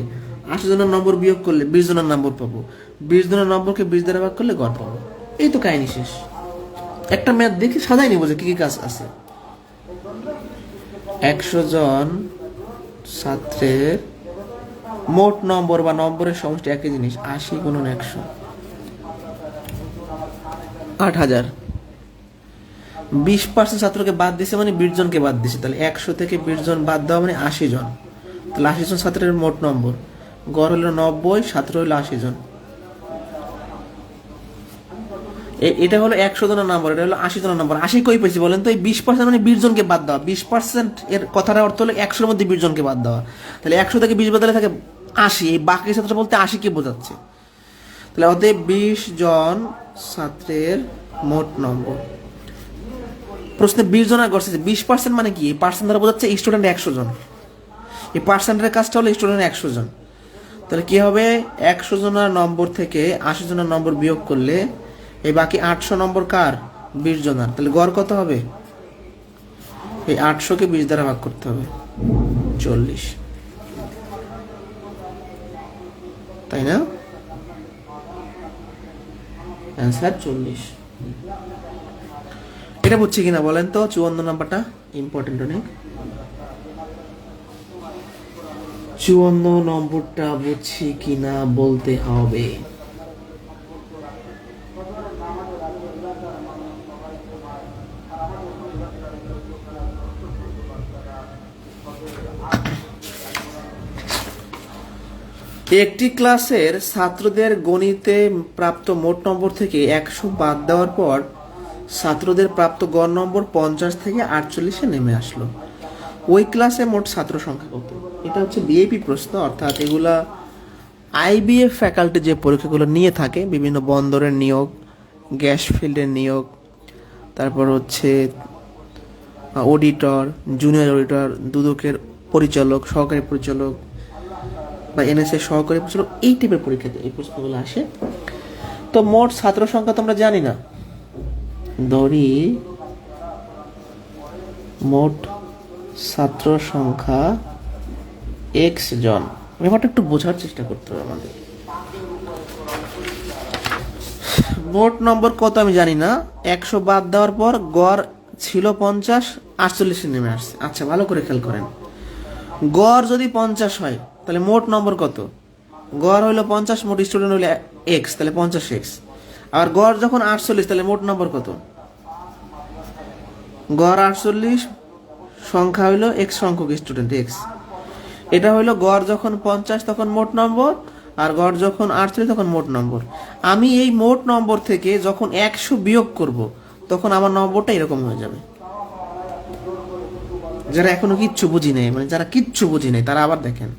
80 জনের নম্বর বিয়োগ করলে 20 জনের নম্বর পাবো। 20 জনের নম্বরকে 20 দ্বারা ভাগ করলে গড় পাবো। এই তো কাহিনী শেষ। একটা ম্যাথ দেখি সাজাই নিব যে কি কি কাজ আছে। 100 জন ছাত্রের মোট নম্বর বা নম্বরের সমষ্টি একই জিনিস, 80 গুণন 100, 8000। 20% ছাত্রকে বাদ দিছে মানে 20 জনকে বাদ দিছে, তাহলে 100 থেকে 20 জন বাদ দেওয়া মানে 80 জন। তাহলে 80 জন ছাত্রের মোট নম্বর, গড় হলো 90, ছাত্র হলো 80 জন। এটা হলো 100 জনের নম্বর, এটা হলো 80 জনের নম্বর। 80 কই পেয়েছি বলেন তো? এই 20% মানে 20 জনকে বাদ দেওয়া। 20% এর কথার অর্থ হলো 100-এর মধ্যে 20 জনকে বাদ দেওয়া। তাহলে 100 থেকে 20 বাদ দিলে থাকে 80। এই বাকি ছাত্র বলতে 80 কে বোঝাচ্ছে। তাহলে অতএব 20 জন ছাত্রের মোট নম্বর। প্রশ্নে 20 জনের গড় চাইছে। 20% মানে কি? এই পার্সেন্ট দ্বারা বোঝাচ্ছে স্টুডেন্ট 100 জন। এই পার্সেন্টের কাজটা হলো স্টুডেন্ট 100 জন। তাহলে কি হবে? 100 জনের নম্বর থেকে 80 জনের নম্বর বিয়োগ করলে এই বাকি 800 নম্বর কার? 20 জনের। তাহলে গড় কত হবে? এই 800-কে 20 দ্বারা ভাগ করতে হবে, 40, তাই না? অ্যান্সার 40। এটা বুঝছি কিনা বলেন তো? 54 নাম্বারটা ইম্পর্টেন্ট অনেক। 54 নম্বরটা বুঝছি কিনা বলতে হবে। একটি ক্লাসের ছাত্রদের গণিতে প্রাপ্ত মোট নম্বর থেকে 100 বাদ দেওয়ার পর ছাত্রদের প্রাপ্ত গড় নম্বর 50 থেকে 48-এ নেমে আসলো। ওই ক্লাসে মোট ছাত্র সংখ্যা কত? এটা হচ্ছে বিএপি প্রশ্ন, অর্থাৎ এগুলা আইবিএফ ফ্যাকাল্টি যে পরীক্ষাগুলো নিয়ে থাকে, বিভিন্ন বন্দরের নিয়োগ, গ্যাস ফিল্ডের নিয়োগ, তারপর হচ্ছে অডিটর, জুনিয়র অডিটর, দুদকের পরিচালক, সহকারী পরিচালক বা এনএসএ সহকারী পরিচালক, এই টাইপের পরীক্ষাতে এই প্রশ্নগুলো আসে। তো মোট ছাত্র সংখ্যা তো আমরা জানি না, ধরি মোট ছাত্র সংখ্যা এক্স জন। ব্যাপারটা একটু বোঝার চেষ্টা করতে হবে আমাদের। মোট নম্বর কত আমি জানি না, 100 বাদ দেওয়ার পর গড় ছিল 50, 48-এ নেমে আসছে। আচ্ছা, ভালো করে খেয়াল করেন, গড় যদি 50 হয় তাহলে মোট নম্বর কত? গড় হইলো 50, মোট স্টুডেন্ট হইলো এক্স, তাহলে 50x। আর গড় যখন 48 তাহলে মোট নম্বর কত? গড় 48, সংখ্যা হইলো এক্স সংখ্যক স্টুডেন্ট এক্স। এটা হইলো গড় যখন 50 তখন মোট নম্বর, আর গড় যখন 48 তখন মোট নম্বর। আমি এই মোট নম্বর থেকে যখন 100 বিয়োগ করব তখন আমার নম্বরটা এরকম হয়ে যাবে। যারা এখনো কিচ্ছু বুঝি নেই, মানে যারা কিচ্ছু বুঝি নেই, তারা আবার দেখেন,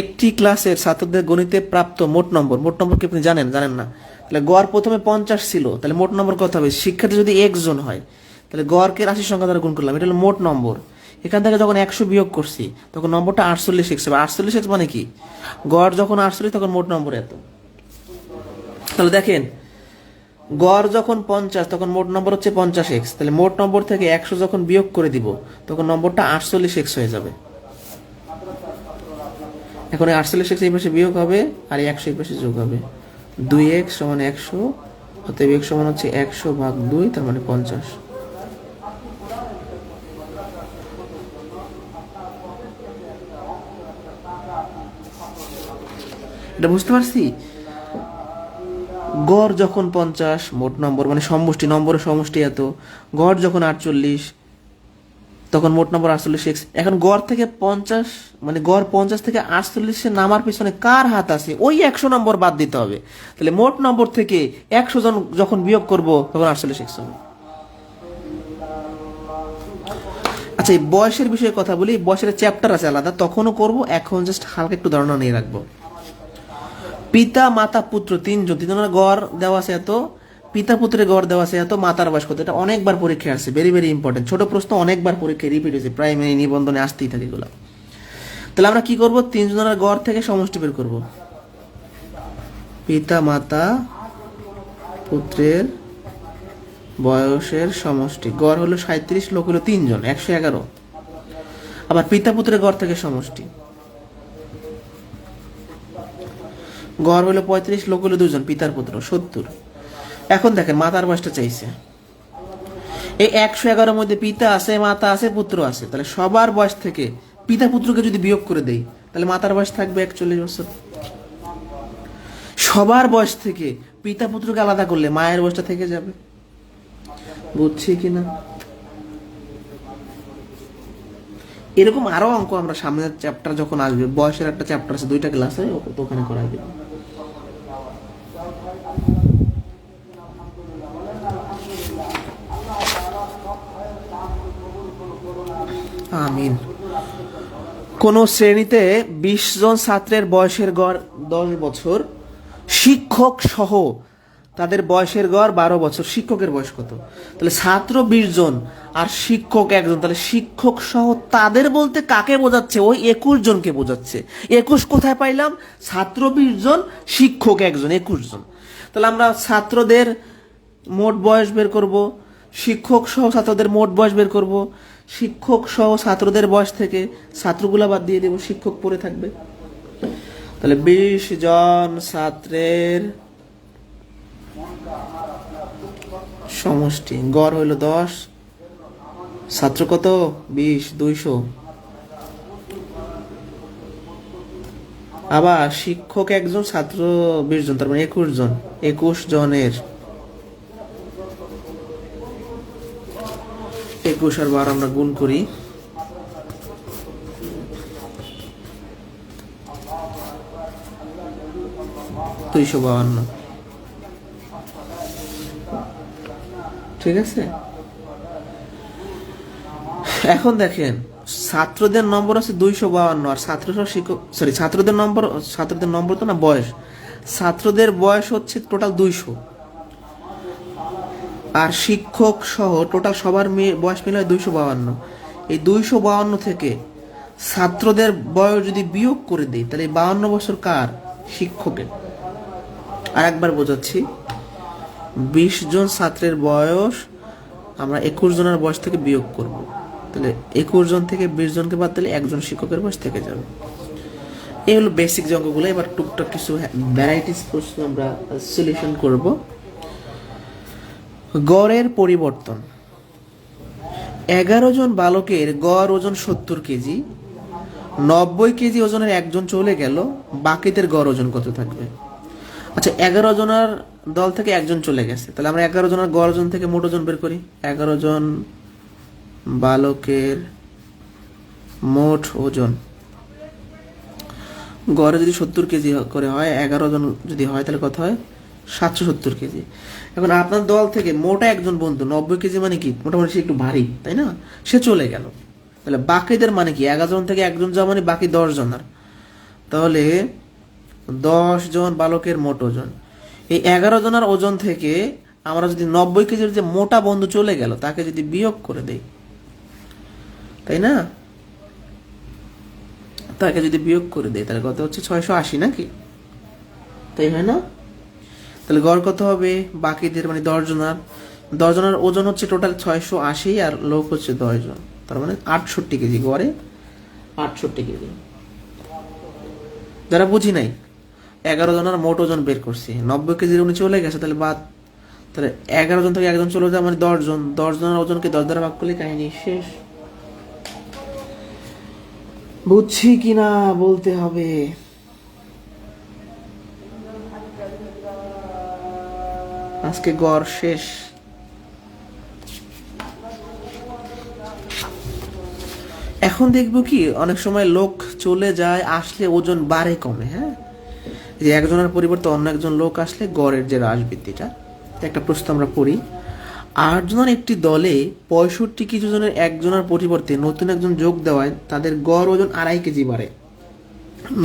একটি ক্লাসের ছাত্রদের গণিতে প্রাপ্ত মোট নম্বর, মোট নম্বর কি আপনি জানেন? জানেন না? তাহলে গড় প্রথমে 50 ছিল, তাহলে মোট নম্বর কত হবে? শিক্ষার্থী যদি 1 জন হয় তাহলে গড়কে রাশির সংখ্যা দ্বারা গুণ করলাম, এটা হলো মোট নম্বর। এখান থেকে যখন 100 বিয়োগ করছি তখন নম্বরটা 48x হবে। 48x মানে কি? গড় যখন 48 তখন মোট নম্বর এত। তাহলে দেখেন, গড় যখন 50 তখন মোট নম্বর হচ্ছে 50x, তাহলে মোট নম্বর থেকে 100 যখন বিয়োগ করে দিব তখন নম্বরটা 48x হয়ে যাবে। এখন 48x এই পাশে বিয়োগ হবে আর 100 এই পাশে যোগ হবে, 2x সমান 100, অতএব x সমান হচ্ছে 100/2, তার মানে 50। এটা বুঝতে পারছি? গড় যখন 50, মোট নম্বর মানে সমষ্টি, নম্বরের সমষ্টি এত। গড় যখন 48 তখন মোট নম্বর 48x। এখন গড় থেকে 50 মানে গড় 50 থেকে 48-এ নামার পিছনে কার হাত আছে? ওই 100 নম্বর বাদ দিতে হবে। তাহলে মোট নম্বর থেকে 100 জন যখন বিয়োগ করব তখন 48x হবে। আচ্ছা, এই বয়সের বিষয়ে কথা বলি। বয়সের চ্যাপ্টার আছে আলাদা, তখনও করব, এখন জাস্ট হালকা একটু ধারণা নিয়ে রাখবো। পিতা মাতা পুত্র 3 জন, 3 জনের গড় দেওয়া আছে এত, পিতা পুত্রের গড় দেওয়া আছে এত, মাতার বয়স কত। এটা অনেকবার পরীক্ষায় আসছে, ভেরি ভেরি ইম্পর্টেন্ট। ছোট প্রশ্ন অনেকবার পরীক্ষায় রিপিট হয়েছে, প্রাইমারি নিবন্ধনে আসতেই থাকে এগুলো। তাহলে আমরা কি করব? 3 জনের গড় থেকে সমষ্টি বের করব। পিতা মাতা পুত্রের বয়সের সমষ্টি, গড় হলো 37, লোক হলো 3 জন, 111। আবার পিতা পুত্রের গড় থেকে সমষ্টি, গড় হলো 35, লোক হলো 2 জন, পিতার পুত্র 70। এখন দেখেন মাতার বয়সটা চাইছে। এই 111 মধ্যে পিতা আছে, মাতা আছে, পুত্র আছে, তাহলে সবার বয়স থেকে পিতা পুত্রকে যদি বিয়োগ করে দেই তাহলে মাতার বয়স থাকবে 41 বছর। সবার বয়স থেকে পিতা পুত্রকে আলাদা করলে মায়ের বয়সটা থেকে যাবে। বুঝছি কিনা? এরকম আরো অঙ্ক আমরা সামনের চ্যাপ্টার যখন আসবে, বয়সের একটা চ্যাপ্টার আছে, 2টা ক্লাস হয়, ওখানে করাই দেব। আমিন। কোন শ্রেণীতে 20 জন ছাত্রের বয়সের গড় 10 বছর, শিক্ষক সহ তাদের বয়সের গড় 12 বছর। শিক্ষকের বয়স কত? তাহলে ছাত্র 20 জন আর শিক্ষক একজন, তাহলে শিক্ষক সহ তাদের বলতে কাকে বোঝাচ্ছে? ওই 21 জনকে বোঝাচ্ছে। 21 কোথায় পাইলাম? ছাত্র 20 জন, শিক্ষক একজন, 21 জন। তাহলে আমরা ছাত্রদের মোট বয়স বের করব, শিক্ষক সহ ছাত্রদের মোট বয়স বের করব। শিক্ষক সহ ছাত্রদের বয়স থেকে ছাত্রগুলা বাদ দিয়ে দেব, শিক্ষক পড়ে থাকবে। তাহলে 20 জন ছাত্রের সমষ্টি, গড় হইল 10, ছাত্র কত? 20, 200। আবার শিক্ষক একজন, ছাত্র 20 জন, তার মানে 21 জন। 21 জনের 21 আর 12 আমরা গুণ করি, 252। ঠিক আছে। এখন দেখেন ছাত্রদের নম্বর আছে 252 আর ছাত্রদের নম্বর তো না, বয়স, ছাত্রদের বয়স হচ্ছে টোটাল 200 আর শিক্ষক সহ টোটাল সবার বয়স মিলে 252। এই 252 থেকে ছাত্রদের বয়স যদি বিয়োগ করে দেই তাহলে 52 বছর কার? শিক্ষকের। আর একবার বোঝাচ্ছি, 20 জন ছাত্রের বয়স আমরা 21 জনের বয়স থেকে বিয়োগ করব। তাহলে 21 জন থেকে 20 জনকে বাদ দিলে একজন শিক্ষকের বয়স থেকে যাবে। এই হলো বেসিক যে অঙ্কগুলো। এবার টুকটাক কিছু ভ্যারাইটিস প্রশ্ন আমরা সলিউশন করব। গড়ের পরিবর্তন। 11 জন বালকের গড় ওজন 70 কেজি, 90 কেজি ওজনের একজন চলে গেল, বাকিদের গড় ওজন কত থাকবে? আচ্ছা, 11 জনের দল থেকে একজন চলে গেছে, তাহলে আমরা 11 জনের গড় ওজন থেকে মোট ওজন বের করি। 11 জন বালকের মোট ওজন, গড়ে যদি 70 কেজি করে হয়, 11 জন যদি হয় তাহলে কত হয়? 770 কেজি। এখন আপনার দল থেকে মোটা একজন বন্ধু, 90 কেজি মানে কি মোটামুটি সে একটু ভারী, তাই না? সে চলে গেল, তাহলে বাকিদের মানে কি? 11 জন থেকে একজন যাওয়া মানে বাকি 10 জনের। তাহলে 10 জন বালকের মোট ওজন, এই 11 জনের ওজন থেকে আমরা যদি 90 কেজির যে মোটা বন্ধু চলে গেল তাকে যদি বিয়োগ করে দেই, তাই না, তাকে যদি বিয়োগ করে দেই তাহলে কত হচ্ছে? 680 নাকি? তাই হয় না? তাহলে গড় কত হবে? বাকিদের মানে 10 জনের ওজন হচ্ছে টোটাল 680 আর লোক হচ্ছে 10 জন, তার মানে 68 কেজি। গড়ে 68 কেজি। যারা বুঝি নাই, 11 জনের মোট ওজন বের করছি, 90 কেজির উনি চলে গেছে, তাহলে বাদ, তাহলে 11 জন থেকে একজন চলে যায় মানে 10 জন। 10 জনের ওজনকে 10 দ্বারা ভাগ করলে কাহিনী শেষ। বুঝছি কিনা বলতে হবে। আজকে গড় শেষ। এখন দেখবো কি অনেক সময় লোক চলে যায়, আসলে ওজন বাড়ে কমে। হ্যাঁ, যে একজনের পরিবর্তে অন্য একজন লোক আসলে গড়ের যে হ্রাস বৃদ্ধিটা, একটা প্রশ্ন আমরা পড়ি। 8 জনের একটি দলে 65 কেজি ওজনের একজনের পরিবর্তে নতুন একজন যোগ দেওয়ায় তাদের গড় ওজন 2.5 কেজি বাড়ে।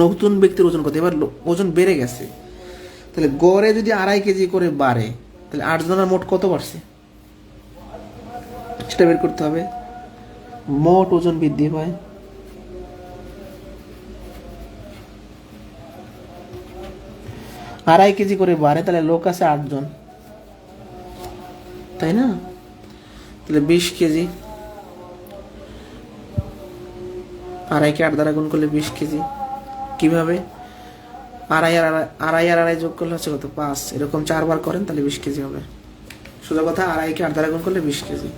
নতুন ব্যক্তির ওজন কত? এবার ওজন বেড়ে গেছে, তাহলে গড়ে যদি 2.5 কেজি করে বাড়ে তাহলে 8 জনের মোট কত বাড়ছে সেটা বের করতে হবে। মোট ওজন বৃদ্ধি পায়, আড়াই কেজি করে বাড়ে, তাহলে লোক আছে 8 জন, তাই না? তাহলে 20 কেজি, 2.5কে 8 দ্বারা গুণ করলে 20 কেজি। কিভাবে? আড়াই আর আড়াই যোগ করলে হচ্ছে কত? 5। এরকম 4 বার করেন তাহলে 20 কেজি হবে। সোজা কথা, 2.5কে 8 দ্বারা গুণ করলে 20 কেজি।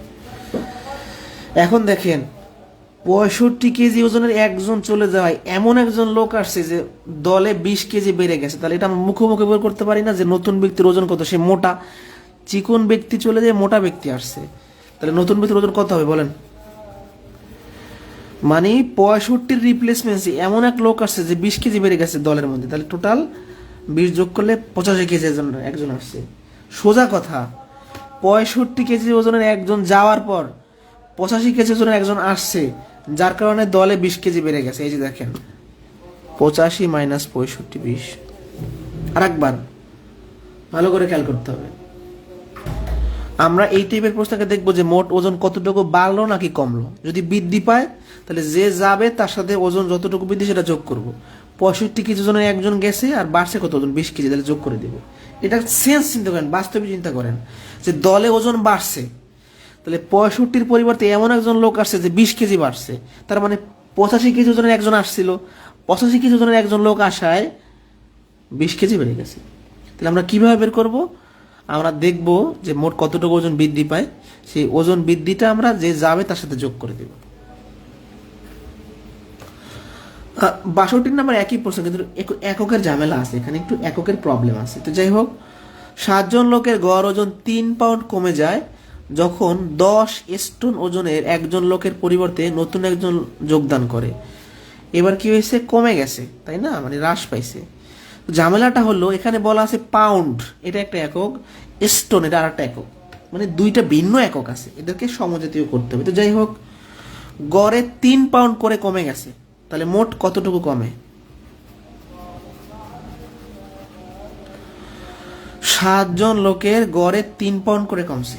এখন দেখেন 65 কেজি ওজনের একজন চলে যাওয়ায় এমন একজন লোক আসছে যে দলে 20 কেজি বেড়ে গেছে, তাহলে এটা আমরা মুখোমুখি বের করতে পারি না যে নতুন ব্যক্তির ওজন কত? সে মোটা, চিকন ব্যক্তি চলে যায়, মোটা ব্যক্তি আসছে, তাহলে নতুন ব্যক্তির ওজন কত হবে বলেন? মানে 65 রিপ্লেসমেন্ট, এমন এক লোক আসছে যে 20 কেজি বেড়ে গেছে দলের মধ্যে, তাহলে টোটাল 20 যোগ করলে 85 কেজি একজন আসছে। সোজা কথা, 65 কেজি ওজনের একজন যাওয়ার পর 85 কেজি ওজনের একজন আসছে, যার কারণে দলে 20 কেজি বেড়ে গেছে। এই যে দেখেন, 85 - 65 20। আর একবার ভালো করে খেয়াল করতে হবে। আমরা এই টাইপের প্রশ্নকে দেখবো যে মোট ওজন কতটুকু বাড়লো নাকি কমলো। যদি বৃদ্ধি পায় তাহলে যে যাবে তার সাথে ওজন যতটুকু বৃদ্ধি সেটা যোগ করব। 65 কেজি ওজনের একজন গেছে আর বাড়ছে কত ওজন, 20 কেজি, তাহলে যোগ করে দেবো। এটা সেন্স চিন্তা করেন, বাস্তবে চিন্তা করেন যে দলে ওজন বাড়ছে, তাহলে 65-র পরিবর্তে এমন একজন লোক আসছে যে 20 কেজি বাড়ছে, তার মানে 85 কেজি ওজনের একজন আসছিল, 85 কেজি ওজনের একজন লোক আসায় 20 কেজি বেড়ে গেছে। তাহলে আমরা কিভাবে বের করব? আমরা দেখব যে মোট কতটুকু ওজন বৃদ্ধি পায়, সেই ওজন বৃদ্ধিটা আমরা যে যাবে তার সাথে যোগ করে দেব। 62 নাম্বার একই প্রশ্ন, কিন্তু এককের ঝামেলা আছে, এখানে একটু এককের প্রবলেম আছে। তো যাই হোক, 7 জন লোকের গড় ওজন 3 পাউন্ড কমে যায় যখন 10 স্টোন ওজনের একজন লোকের পরিবর্তে নতুন একজন যোগদান করে। এবার কি হয়েছে? কমে গেছে, তাই না, মানে হ্রাস পাইছে। ঝামেলাটা হলো এখানে বলা আছে পাউন্ড, এটা একটা একক, স্টোন এটা আরেকটা একক, মানে দুইটা ভিন্ন একক আছে, এদেরকে সমজাতীয় করতে হবে। তো যাই হোক, গড়ে 3 পাউন্ড করে কমে গেছে, তাহলে মোট কতটুকু কমে? 7 জন লোকের গড়ে 3 পাউন্ড করে কমছে,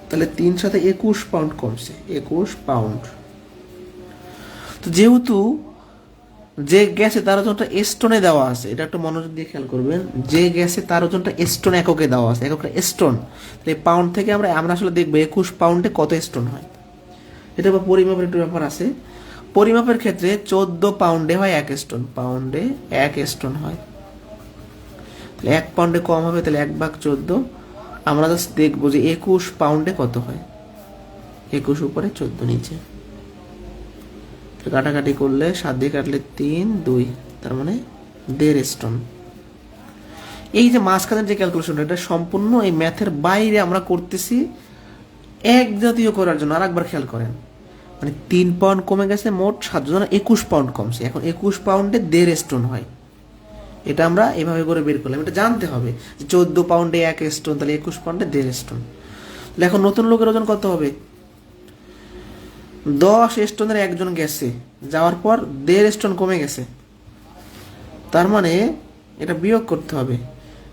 তাহলে 3 সাথে 21 পাউন্ড কমছে, 21 পাউন্ড। তো যেহেতু যে গ্যাসে তার ওজনটা স্টোনে দেওয়া আছে, এটা একটু মনোযোগ দিয়ে খেয়াল করবেন, যে গ্যাসে তার ওজনটা স্টোন এককে দেওয়া আছে, এককটা স্টোন, তাহলে পাউন্ড থেকে আমরা আসলে দেখবো 21 পাউন্ডে কত স্টোন হয়। এটা বা পরিমাপের একটু ব্যাপার আছে। পরিমাপের ক্ষেত্রে 14 পাউন্ডে হয় 1 স্টোন, পাউন্ডে 1 স্টোন হয়, তাহলে 1 পাউন্ডে কম হবে, তাহলে 1/14। আমরা জাস্ট দেখবো যে 21 পাউন্ডে কত হয়, 21 উপরে 14 নিচে, কাটাকাটি করলে 7 দিয়ে কাটলে 3, 2, তার মানে 1.5 স্টোন। এই যে মাঝখানের যে ক্যালকুলেশনটা, এটা সম্পূর্ণ এই ম্যাথের বাইরে আমরা করতেছি এক জাতীয় করার জন্য। আর একবার খেয়াল করেন, মানে 3 পাউন্ড কমে গেছে, মোট 7 জন 21 পাউন্ড কমছে, এখন 21 পাউন্ডে 1.5 স্টোন হয়। এটা আমরা এভাবে করে বের করলাম, এটা জানতে হবে যে 14 পাউন্ডে 1 স্টোন, তাহলে 21 পাউন্ডে 1.5 স্টোন। তাহলে এখন নতুন লোকের ওজন কত হবে? 10 স্টোনের একজন গেছে, যাওয়ার পর 1.5 স্টোন কমে গেছে, তার মানে এটা বিয়োগ করতে হবে।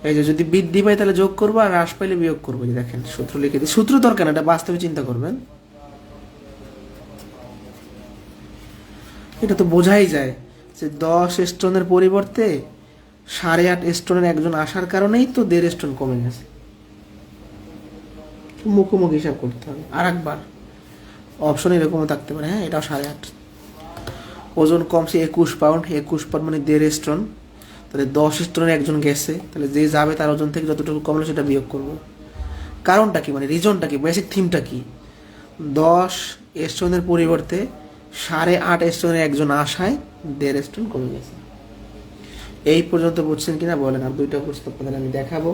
এই যে যদি বৃদ্ধি পাই তাহলে যোগ করবো, আর হ্রাস পাইলে বিয়োগ করবো। দেখেন সূত্র লিখে দিই, সূত্র দরকার না, এটা বাস্তবে চিন্তা করবেন, এটা তো বোঝাই যায় যে 10 স্টোনের পরিবর্তে 8.5 স্টোনের একজন আসার কারণেই তো 1.5 স্টোন কমে গেছে। মুখোমুখি হিসাব করতে হবে। আর একবার অপশন এরকমও থাকতে পারে, হ্যাঁ এটাও 8.5। ওজন কমছে 21 পাউন্ড, 21 পাউন্ড মানে 1.5 স্টোন, তাহলে 10 স্টোনের একজন গেছে, তাহলে যে যাবে তার ওজন থেকে যতটুকু কমলো সেটা বিয়োগ করবো। কারণটা কি, মানে রিজনটা কি, বেসিক থিমটা কি? 10 স্টোনের পরিবর্তে 8.5 স্টোনের একজন আসায় 1.5 স্টোন কমে গেছে। এই পর্যন্ত বুঝছেন কিনা বলেন? আর দুইটা প্রশ্ন আমি দেখাবো।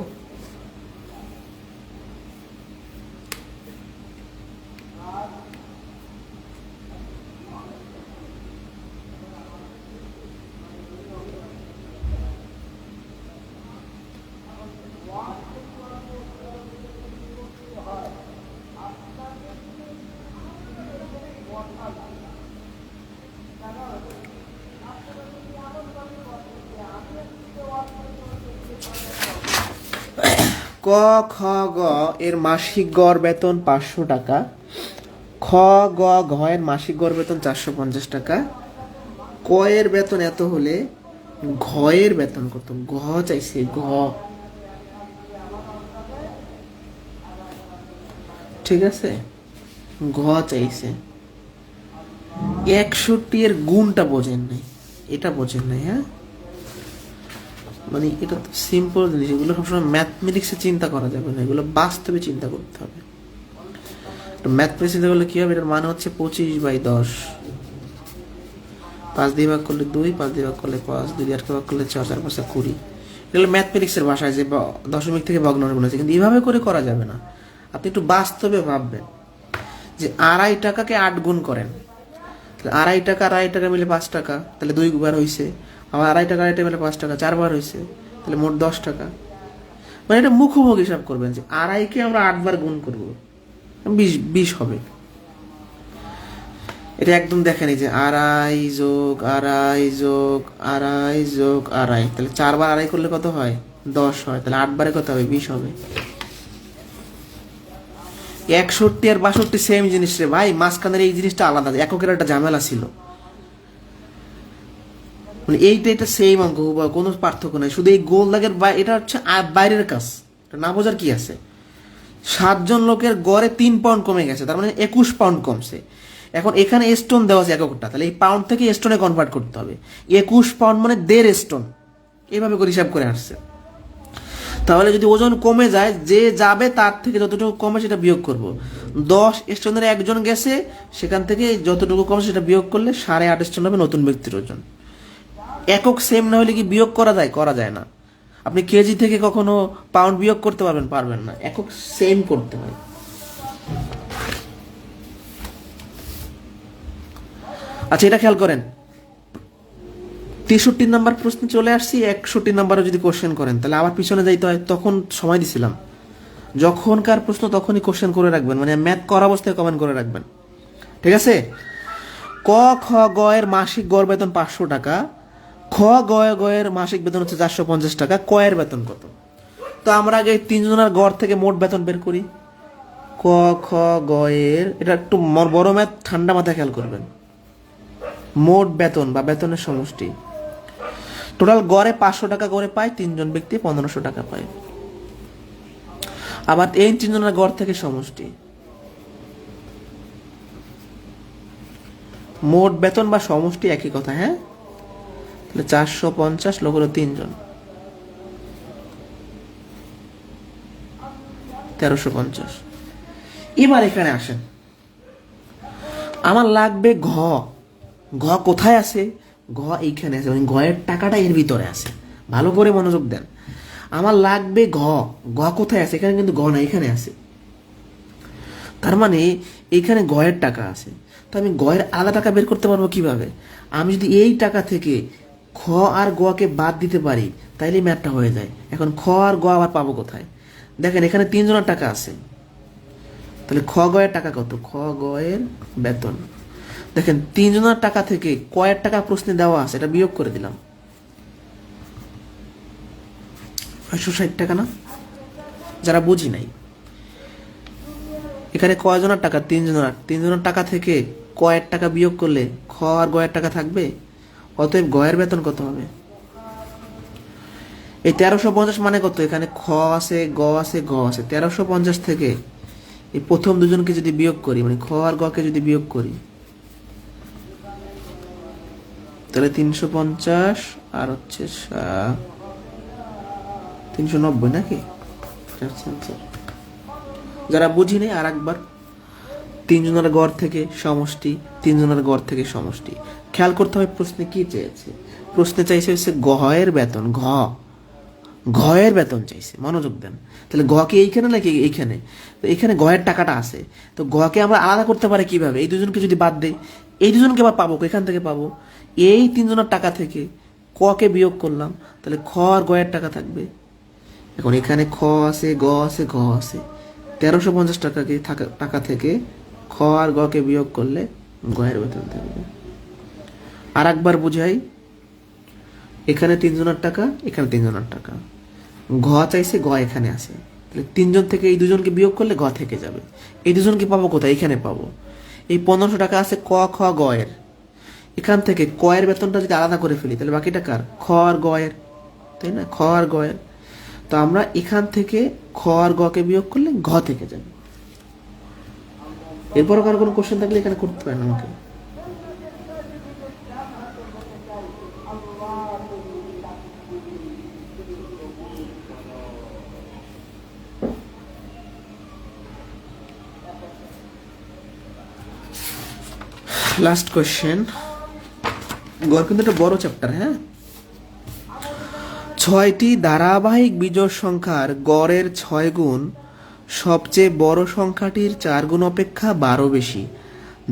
ক, খ, গ এর মাসিক গড় বেতন 500 টাকা, খ, গ, ঘ এর মাসিক গড় বেতন 450 টাকা। ক এর বেতন এত হলে ঘ এর বেতন কত? ঘ চাইছে, ঘ, ঠিক আছে, ঘ চাইছে। 61 এর গুণটা বোঝেন নাই, এটা বোঝেন নাই, হ্যাঁ, মানে এটা তো সিম্পল জিনিস, এগুলো সবসময় ম্যাথমেটিক্সে চিন্তা করা যাবে না, এগুলো বাস্তবে চিন্তা করতে হবে। ম্যাথমেটিক্স চিন্তা করলে কি হবে? এটার মানে হচ্ছে 25/10, 5 দিয়ে ভাগ করলে 2, 5 দিয়ে ভাগ করলে 5, 2 দিয়ে ভাগ করলে 4, 4 5 20। এগুলো ম্যাথমেটিক্সের ভাষায় যে দশমিক থেকে ভগ্ন বলেছে, কিন্তু এইভাবে করে করা যাবে না। আপনি একটু বাস্তবে ভাববেন যে 2.5 টাকাকে 8 গুণ করেন, তাহলে 2.5 টাকা 2.5 টাকা মিলে 5 টাকা, তাহলে 2 বার হয়েছে। আবার 2.5 টাকা 2.5 টাকা মিলে 5 টাকা, 4 বার হয়েছে, তাহলে মোট 10 টাকা। মানে এটা মুখোমুখি হিসাব করবেন যে 2.5কে আমরা 8 বার গুণ করবো, 20 হবে। এটা একদম দেখেন, এই যে 2.5 যোগ 2.5 যোগ 2.5 যোগ 2.5, তাহলে 4 বার 2.5 করলে কত হয়? 10 হয়, তাহলে 8 বারে কত হবে? 20 হবে। 61 আর 62 সেম জিনিস রে ভাই, মাঝখানের এই জিনিসটা আলাদা, এককের একটা ঝামেলা ছিল। মানে এইটা এটা সেম অঙ্ক, কোনো পার্থক্য নাই, শুধু এই গোল দাগের এটা হচ্ছে বাইরের কাজ, না বোঝার কি আছে। 7 জন লোকের গড়ে 3 পাউন্ড কমে গেছে, তার মানে 21 পাউন্ড কমছে। এখন এখানে স্টোন দেওয়া আছে এককটা, তাহলে এই পাউন্ড থেকে স্টোনে কনভার্ট করতে হবে। 21 পাউন্ড মানে 1.5 স্টোন, এভাবে করে হিসাব করে আসছে। তাহলে যদি ওজন কমে যায়, যে যাবে তার থেকে যতটুকু কমে সেটা বিয়োগ করব। 10 স্টোনের একজন গেছে, সেখান থেকে যতটুকু কমে সেটা বিয়োগ করলে 8.5 স্টোন হবে নতুন ব্যক্তির ওজন। একক সেম না হলে কি বিয়োগ করা যায়? করা যায় না। আপনি কেজি থেকে কখনো পাউন্ড বিয়োগ করতে পারবেন? পারবেন না, একক সেম করতে হয়। আচ্ছা, এটা খেয়াল করেন, 63 নাম্বার প্রশ্ন চলে আসছি, 61 নাম্বারও যদি কোশ্চেন করেন তাহলে আবার পিছনে যাইতে হয়, তখন সময় দিছিলাম। যখনকার প্রশ্ন তখনই কোশ্চেন করে রাখবেন, মানে ম্যাথ করা অবস্থায় কমেন্ট করে রাখবেন, ঠিক আছে? ক খ গ এর মাসিক গড় বেতন 500 টাকা, খ গ এর মাসিক বেতন হচ্ছে 450 টাকা, ক এর বেতন কত? তো আমরা আগে 3 জনের গড় থেকে মোট বেতন বের করি। ক খ গ এর, এটা একটু বড় ম্যাথ, ঠান্ডা মাথায় খেয়াল করবেন। মোট বেতন বা বেতনের সমষ্টি, টোটাল গড়ে 500 টাকা করে পায় 3 জন ব্যক্তি, 1500 টাকা পায়। আবার এই 3 জনের গড় থেকে সমষ্টি, মোট বেতন বা সমষ্টি একই কথা, হ্যাঁ? তাহলে 450 লোক হলো 3 জন, 1350। এবার এখানে আসেন, আমার লাগবে ঘ। ঘ কোথায় আছে? ঘ এইখানে আছে, মানে ঘয়ের টাকাটা এর ভিতরে আছে। ভালো করে মনোযোগ দেন, আমার লাগবে ঘ। ঘ কোথায় আছে? এখানে কিন্তু ঘ না, এখানে আছে। তার মানে এইখানে গয়ের টাকা আছে, তো আমি গয়ের আলাদা টাকা বের করতে পারবো কিভাবে? আমি যদি এই টাকা থেকে খ আর গকে বাদ দিতে পারি, তাইলে ম্যাথটা হয়ে যায়। এখন খ আর গ আবার পাবো কোথায়? দেখেন এখানে 3 জনের টাকা আছে, তাহলে খ গয়ের টাকা কত? খ গয়ের বেতন। দেখেন 3 জনের টাকা থেকে কয়ের টাকা প্রশ্নে দেওয়া আছে, এটা বিয়োগ করে দিলাম, 560 টাকা না? যারা বুঝি নাই, এখানে কয়জনের টাকা? 3 জনের। 3 জনের টাকা থেকে কয়ের টাকা বিয়োগ করলে খ আর গয়ের টাকা থাকবে, অতএব গয়ের বেতন কত হবে? এই 1350 মানে কত? এখানে খ আছে, গ আছে, গ আছে, 1350 থেকে এই প্রথম দুজনকে যদি বিয়োগ করি, মানে খ আর গকে যদি বিয়োগ করি, তাহলে 350 আর হচ্ছে 390 নাকি? যারা বুঝি নেই আর একবার, 3 জনের গড় থেকে সমষ্টি, 3 জনের গড় থেকে সমষ্টি। খেয়াল করতে হবে প্রশ্নে কি চেয়েছে। প্রশ্নে চাইছে হচ্ছে ঘয়ের বেতন, ঘয়ের বেতন চাইছে, মনোযোগ দেন। তাহলে ঘকে এইখানে নাকি এইখানে? তো এখানে ঘয়ের টাকাটা আছে, তো ঘকে আমরা আলাদা করতে পারি কিভাবে? এই দুজনকে যদি বাদ দেই, এই দুজনকে আবার পাবো এখান থেকে, পাবো এই 3 জনের টাকা থেকে ককে বিয়োগ করলাম, তাহলে খ আর গয়ের টাকা থাকবে। এখন এখানে খ আছে, গ আছে, ঘ আছে, 1350 টাকা থেকে খ আর গকে বিয়োগ করলে গয়ের বেতন থাকবে। আর একবার বুঝাই, এখানে 3 জনের টাকা, এখানে 3 জনের টাকা, ঘ চাইছে, ঘ এখানে আছে, তাহলে 3 জন থেকে এই দুজনকে বিয়োগ করলে ঘ থেকে যাবে। এই দুজনকে পাবো কোথায়? এখানে পাবো। এই 1500 টাকা আছে ক খ গ এর, এখান থেকে ক এর বেতনটা যদি আলাদা করে ফেলি, তাহলে বাকিটা কার? খ আর গ এর, তাই না? খ আর গ এর। তো আমরা এখান থেকে খ আর গ কে বিয়োগ করলে ঘ থেকে যাবে। এরপরও কারো কোনো কোশ্চেন থাকলে এখানে করতে পারেন আমাকে। লাস্ট কোশ্চেন, গড় কিন্তু একটা বড় চ্যাপ্টার, হ্যাঁ? 6টি ধারাবাহিক বিজোড় সংখ্যার গড়ের 6 গুণ সবচেয়ে বড় সংখ্যাটির 4 গুণ অপেক্ষা 12 বেশি,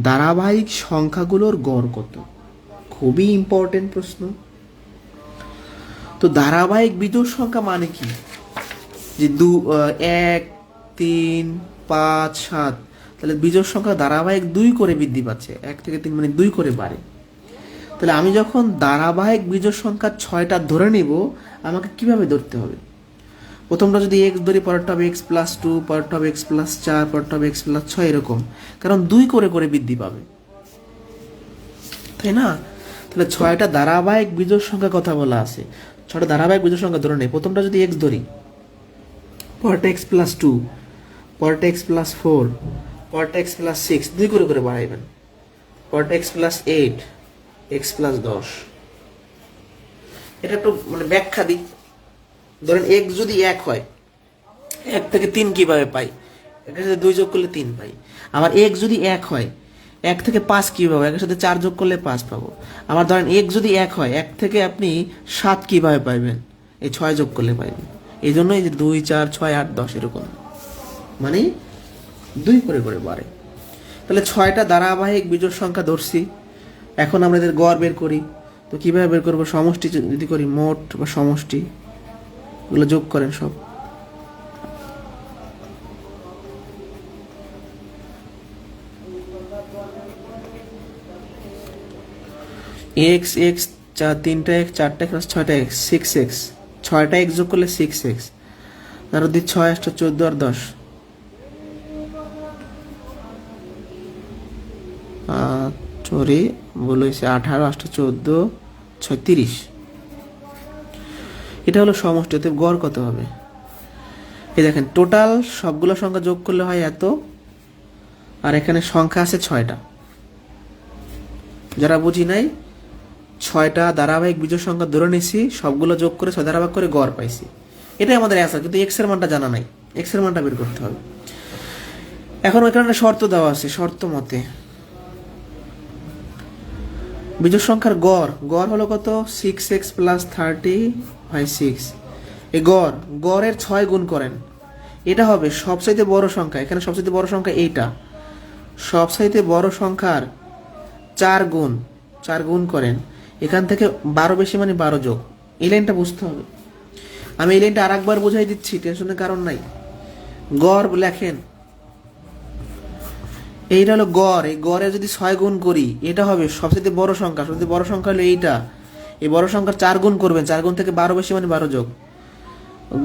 ধারাবাহিক সংখ্যাগুলোর গড় কত? খুবই ইম্পর্টেন্ট প্রশ্ন। তো ধারাবাহিক বিজোড় সংখ্যা মানে কি? যে 1 3 5 7, তাহলে বিজোড় সংখ্যা ধারাবাহিক 2 করে বৃদ্ধি পাচ্ছে, 1 থেকে 3 মানে 2 করে বাড়ে। তাহলে আমি যখন ধারাবাহিক বিজোড় সংখ্যা 6টা ধরে নিব, আমাকে কিভাবে ধরতে হবে? প্রথমটা যদি এক্স ধরি, পরেরটা হবে এক্স প্লাস টু, পরেরটা হবে এক্স প্লাস চার, পরেরটা হবে এক্স প্লাস ছয়, এরকম। কারণ 2 করে করে বৃদ্ধি পাবে, তাই না? তাহলে 6টা ধারাবাহিক বিজোড় সংখ্যা কথা বলা আছে। 6টা ধারাবাহিক বিজোড় সংখ্যা ধরে নেই। প্রথমটা যদি এক্স ধরি, পরেরটা এক্স প্লাস টু, পরেরটা এক্স প্লাস ফোর, পরেরটা এক্স প্লাস সিক্স, 2 করে করে বাড়াইবেন। পরেরটা x plus eight, x plus 10। এটা একটু মানে ব্যাখ্যা দিই। ধরেন এক্স যদি 1 হয়, 1 থেকে 3 কিভাবে পাই? একের সাথে 2 যোগ করলে 3 পাই। আবার এক্স যদি 1 হয়, 1 থেকে 5 কিভাবে? একের সাথে 4 যোগ করলে 5 পাবো। আবার ধরেন এক্স যদি 1 হয়, 1 থেকে আপনি 7 কিভাবে পাইবেন? এই 6 যোগ করলে পাইবেন। এই জন্য এই যে 2, 4, 6, 8, 10 এরকম, মানে 2 করে করে বাড়ে। তাহলে 6টা ধারাবাহিক বিজোড় সংখ্যা ধরছি। এখন আমরা এদের গড় বের করি। তো কিভাবে বের করবো? সমষ্টি যদি করি, মোট বা সমষ্টি, এগুলো যোগ করেন সব। এক্স এক্স, 3টা এক্স, 4টা এক্স, 6টা এক্স, 6x। 6টা এক্স যোগ করলে 6x, আর ওদিকে 6, 8, 14 আর 10, সরি ভুল হয়েছে, 18, 8, 14, 6, 30। এটা হলো সমষ্টি। অতএব গড় কত হবে? এই দেখেন, টোটাল সবগুলো সংখ্যা যোগ করলে হয় এত, আর এখানে সংখ্যা আছে 6টা। যারা বুঝি নাই, 6টা ধারাবাহিক বিজোড় সংখ্যা ধরে নিছি, সবগুলো যোগ করে 6 ধারাবাহিক করে গড় পাইছি। এটাই আমাদের অ্যান্সার। কিন্তু এক্স এর মানটা জানা নাই, এক্স এর মানটা বের করতে হবে। এখন ওইখানে একটা শর্ত দেওয়া আছে। শর্ত মতে বিজোড় সংখ্যার গড় হলো কত? 6x plus 30/6। এই গড়ের 6 গুণ করেন, এটা হবে সবচাইতে বড় সংখ্যা। এখানে সবচাইতে বড় সংখ্যা এইটা, সবচাইতে বড় সংখ্যার 4 গুণ করেন। এখান থেকে 12 বেশি মানে 12 যোগ। এই লাইনটা বুঝতে হবে। আমি এই লাইনটা আর একবার বোঝাই দিচ্ছি, টেনশনের কারণ নাই। গড় লেখেন, এইটা হলো গড়। এই গড়ে যদি 6 গুণ করি, এটা হবে সবচেয়ে বড় সংখ্যা। সবচেয়ে বড় সংখ্যা হলো এইটা। এই বড় সংখ্যার 4 গুণ করবেন, 4 গুণ থেকে 12 বেশি মানে 12 যোগ।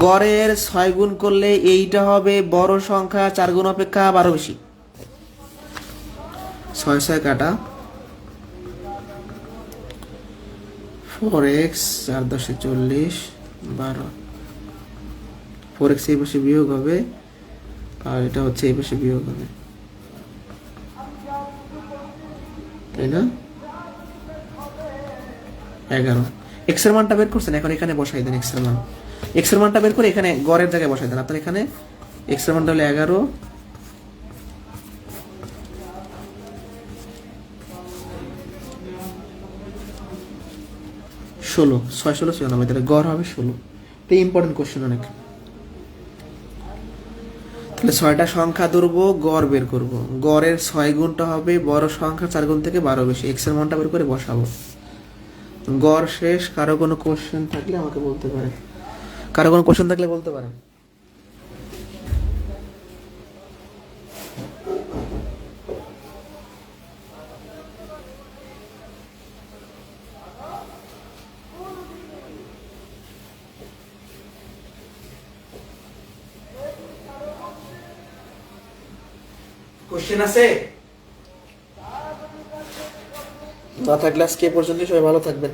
গড়ের 6 গুণ করলে এইটা হবে বড় সংখ্যা, 4 গুণ অপেক্ষা 12 বেশি। 6 6 কাটা, 4x 4 10 40, 12। 4x এই পাশে বিয়োগ হবে, আর এটা হচ্ছে এই পাশে বিয়োগ হবে, তাই না? 11। এক্স এর মানটা বের করছেন, এখন এখানে বসাই দেন এক্স এর মান। এক্স এর মানটা বের করে এখানে গড়ের জায়গায় বসাই দেন। আপনার এখানে এক্স এর মানটা হলো 11, 16, 6 16 96, তাহলে গড় হবে 16। তো ইম্পর্টেন্ট কোশ্চেন অনেক। তাহলে 6টা সংখ্যা ধরবো, গড় বের করব। গড়ের 6 গুণটা হবে বড় সংখ্যা 4 গুণ থেকে 12 বেশি। এক্স এর মানটা বের করে বসাবো। গড় শেষ। কারো কোনো কোশ্চেন থাকলে আমাকে বলতে পারেন। কারো কোনো কোশ্চেন থাকলে বলতে পারেন। কোশ্চেন আছে? না থাকলে আজকে এ পর্যন্তই। সবাই ভালো থাকবেন।